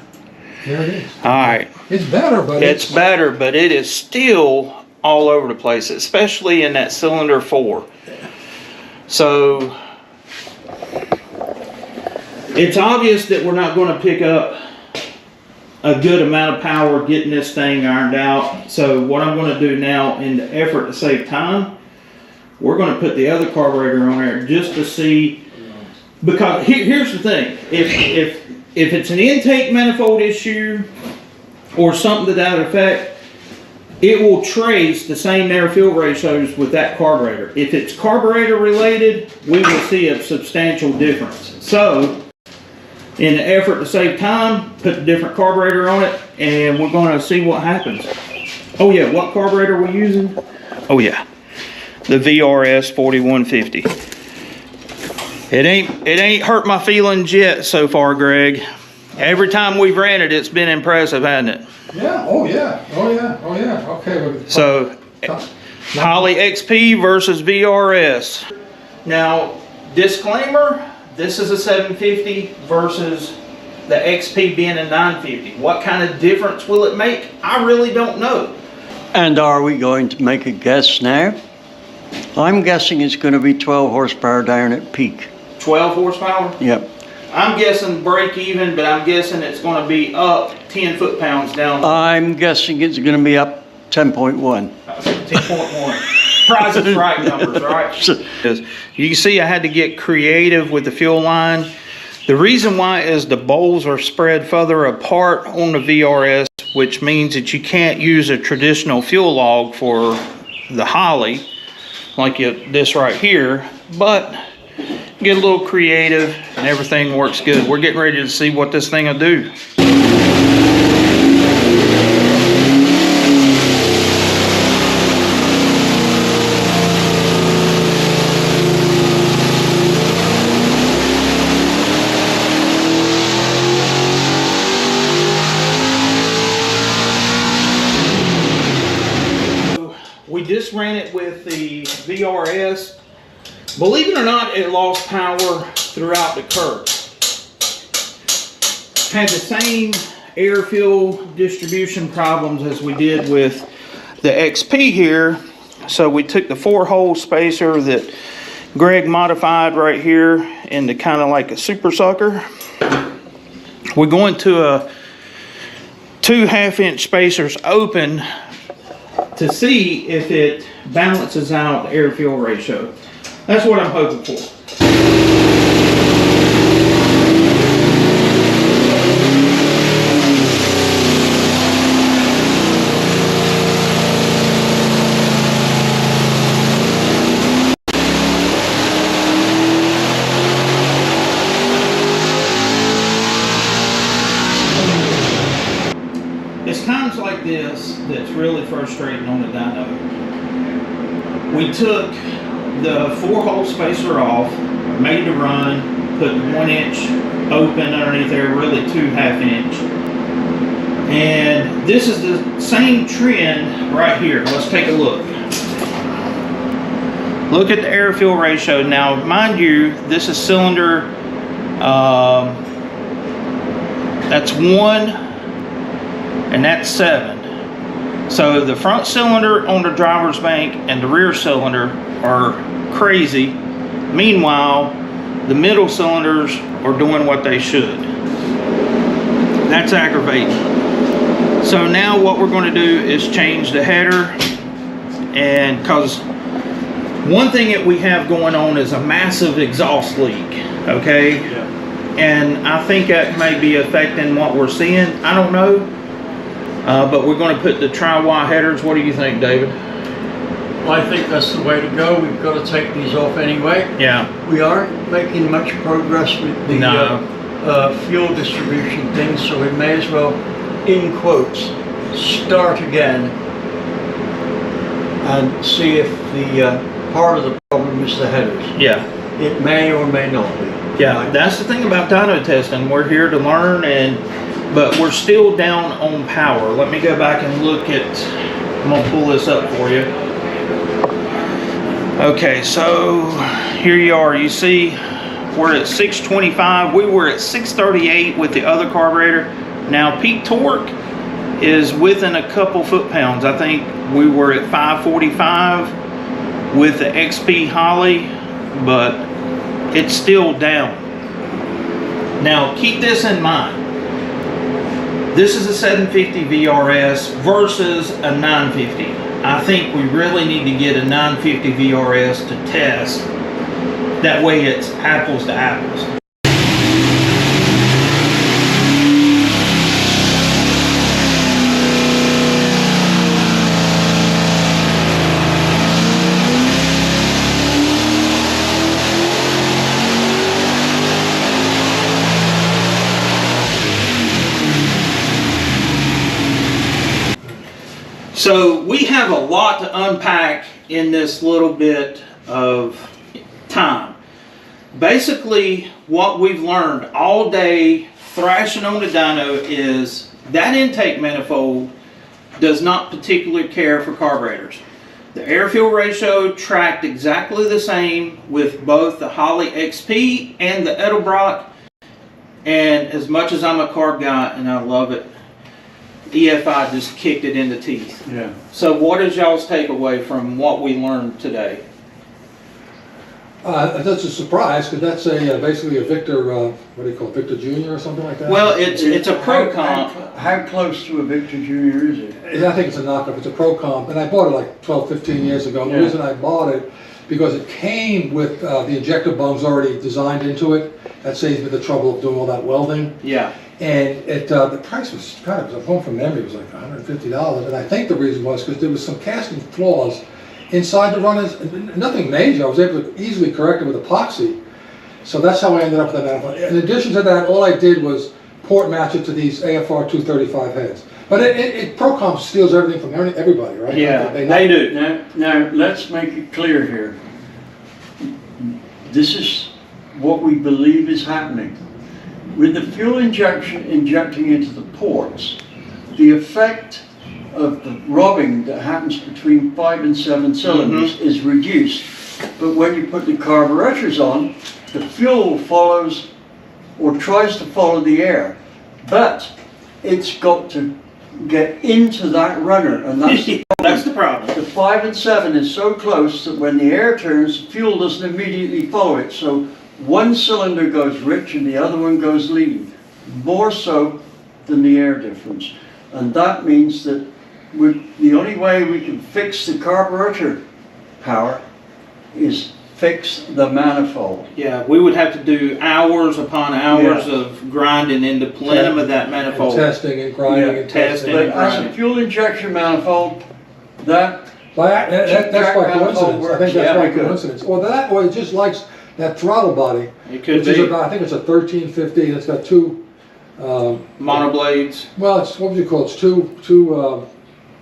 Speaker 11: There it is.
Speaker 12: All right.
Speaker 11: It's better, but
Speaker 12: It's better, but it is still all over the place, especially in that cylinder 4. So it's obvious that we're not going to pick up a good amount of power getting this thing ironed out. So what I'm going to do now, in the effort to save time, we're going to put the other carburetor on there just to see, because here's the thing, if it's an intake manifold issue or something to that effect, it will trace the same air-fuel ratios with that carburetor. If it's carburetor related, we will see a substantial difference. So, in the effort to save time, put a different carburetor on it, and we're going to see what happens. Oh yeah, what carburetor are we using? Oh yeah, the VRS 4150. It ain't hurt my feelings yet so far, Greg. Every time we've ran it, it's been impressive, hasn't it?
Speaker 11: yeah. Oh yeah. Oh yeah. Oh yeah. Okay. Well,
Speaker 12: So, Holly XP versus VRS. Now, disclaimer, this is a 750 versus the XP being a 950. What kind of difference will it make? I really don't know.
Speaker 1: And are we going to make a guess now? I'm guessing it's going to be 12 horsepower down at peak.
Speaker 12: 12 horsepower?
Speaker 1: Yep.
Speaker 12: I'm guessing break even, but I'm guessing it's going to be up 10 foot-pounds down.
Speaker 1: I'm guessing it's going to be up 10.1.
Speaker 12: 10.1. Price is right numbers, right? You can see I had to get creative with the fuel line. The reason why is the bowls are spread further apart on the VRS, which means that you can't use a traditional fuel log for the Holly, like this right here, but get a little creative and everything works good. We're getting ready to see what this thing will do. We just ran it with the VRS. Believe it or not, it lost power throughout the curve. Had the same air fuel distribution problems as we did with the XP here. So we took the 4-hole spacer that Greg modified right here into kind of like a super sucker. We're going to a 2 1/2-inch spacers open to see if it balances out the air fuel ratio. That's what I'm hoping for. It's times like this that's really frustrating on the dyno. We took the 4-hole spacer off, made the run, put the 1-inch open underneath there, really 2 1/2-inch. And this is the same trend right here. Let's take a look. Look at the air fuel ratio. Now, mind you, this is cylinder, that's 1 and that's 7. So the front cylinder on the driver's bank and the rear cylinder are crazy. Meanwhile, the middle cylinders are doing what they should. That's aggravating. So now what we're going to do is change the header, and because one thing that we have going on is a massive exhaust leak, okay? Yeah. And I think that may be affecting what we're seeing. I don't know. But we're going to put the tri-Y headers. What do you think, David?
Speaker 1: I think that's the way to go. We've got to take these off anyway.
Speaker 12: Yeah.
Speaker 1: We aren't making much progress with the fuel distribution thing, so we may as well, in quotes, start again and see if the part of the problem is the headers.
Speaker 12: Yeah.
Speaker 1: It may or may not be.
Speaker 12: Yeah, that's the thing about dyno testing. We're here to learn, but we're still down on power. Let me go back and look at, I'm gonna pull this up for you. Okay, so here you are. You see we're at 625. We were at 638 with the other carburetor. Now peak torque is within a couple foot-pounds. I think we were at 545 with the XP Holly, but it's still down. Now keep this in mind. This is a 750 VRS versus a 950. I think we really need to get a 950 VRS to test. That way it's apples to apples. So we have a lot to unpack in this little bit of time. Basically, what we've learned all day thrashing on the dyno is that intake manifold does not particularly care for carburetors. The air-fuel ratio tracked exactly the same with both the Holley XP and the Edelbrock. And as much as I'm a carb guy and I love it, EFI just kicked it in the teeth.
Speaker 1: Yeah.
Speaker 12: So what is y'all's takeaway from what we learned today?
Speaker 11: That's a surprise, because that's basically a Victor, what do you call it, Victor Jr. or something like that?
Speaker 12: Well, it's a pro comp.
Speaker 1: How close to a Victor Jr. is it?
Speaker 11: I think it's a knockoff. It's a pro comp, and I bought it like 12, 15 years ago. And the reason I bought it, because it came with the injector bungs already designed into it. That saves me the trouble of doing all that welding.
Speaker 12: Yeah.
Speaker 11: And the price was kind of, I'm going from memory, it was like $150. And I think the reason was because there was some casting flaws inside the runners, nothing major. I was able to easily correct it with epoxy. So that's how I ended up with that manifold. In addition to that, all I did was port match it to these AFR 235 heads. But ProComp steals everything from everybody, right?
Speaker 12: Yeah, they do.
Speaker 1: Now, let's make it clear here. This is what we believe is happening. With the fuel injecting into the ports, the effect of the robbing that happens between 5 and 7 cylinders is reduced. But when you put the carburetors on, the fuel follows or tries to follow the air. But it's got to get into that runner, and that's the problem.
Speaker 12: That's the problem.
Speaker 1: The 5 and 7 is so close that when the air turns, the fuel doesn't immediately follow it. So one cylinder goes rich and the other one goes lean, more so than the air difference. And that means that the only way we can fix the carburetor power is fix the manifold.
Speaker 12: Yeah, we would have to do hours upon hours of grinding in the plenum of that manifold.
Speaker 11: And testing and grinding and testing.
Speaker 1: But as a fuel injection manifold, that's
Speaker 11: by coincidence. I think that's by coincidence. Or that, or it just likes that throttle body.
Speaker 12: It could
Speaker 11: be.
Speaker 12: Is
Speaker 11: about, I think it's a 1350, and it's got two
Speaker 12: monoblades.
Speaker 11: Well, it's, what would you call it? It's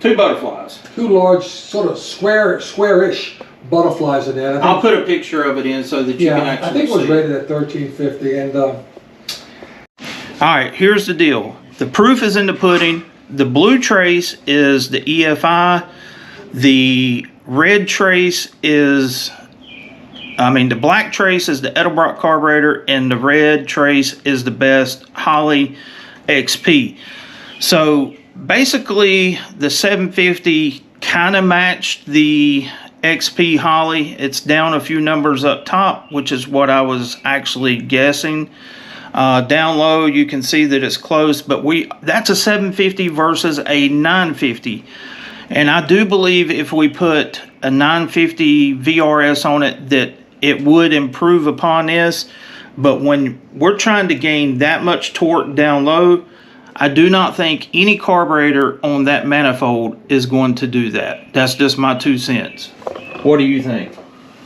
Speaker 11: two
Speaker 12: butterflies.
Speaker 11: Two large, sort of squarish butterflies in there.
Speaker 12: I'll put a picture of it in so that you can actually see.
Speaker 11: I think it was rated at 1350. And
Speaker 12: all right, here's the deal. The proof is in the pudding. The blue trace is the EFI. The red trace is, the black trace is the Edelbrock carburetor, and the red trace is the best Holley XP. So basically, the 750 kind of matched the XP Holley. It's down a few numbers up top, which is what I was actually guessing. Down low, you can see that it's close, but that's a 750 versus a 950. And I do believe if we put a 950 VRS on it, that it would improve upon this. But when we're trying to gain that much torque down low, I do not think any carburetor on that manifold is going to do that. That's just my 2 cents. What do you think?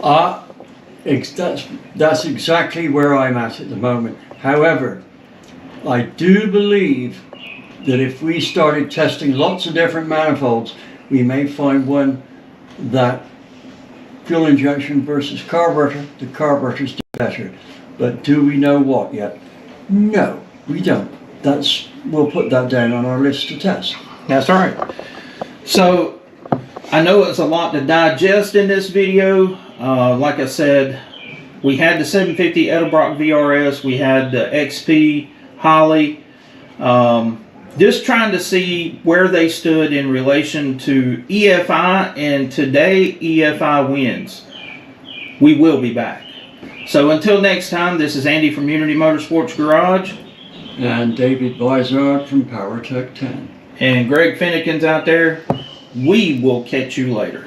Speaker 1: That's exactly where I'm at the moment. However, I do believe that if we started testing lots of different manifolds, we may find one that fuel injection versus carburetor, the carburetors do better. But do we know what yet? No, we don't. We'll put that down on our list to test.
Speaker 12: That's all right. So I know it's a lot to digest in this video. Like I said, We had the 750 Edelbrock VRS. We had the XP Holly. Just trying to see where they stood in relation to EFI, and today EFI wins. We will be back. So until next time, this is Andy from Unity Motorsports Garage.
Speaker 1: And David Blizzard from PowerTech 10.
Speaker 12: And Greg Finnekins out there. We will catch you later.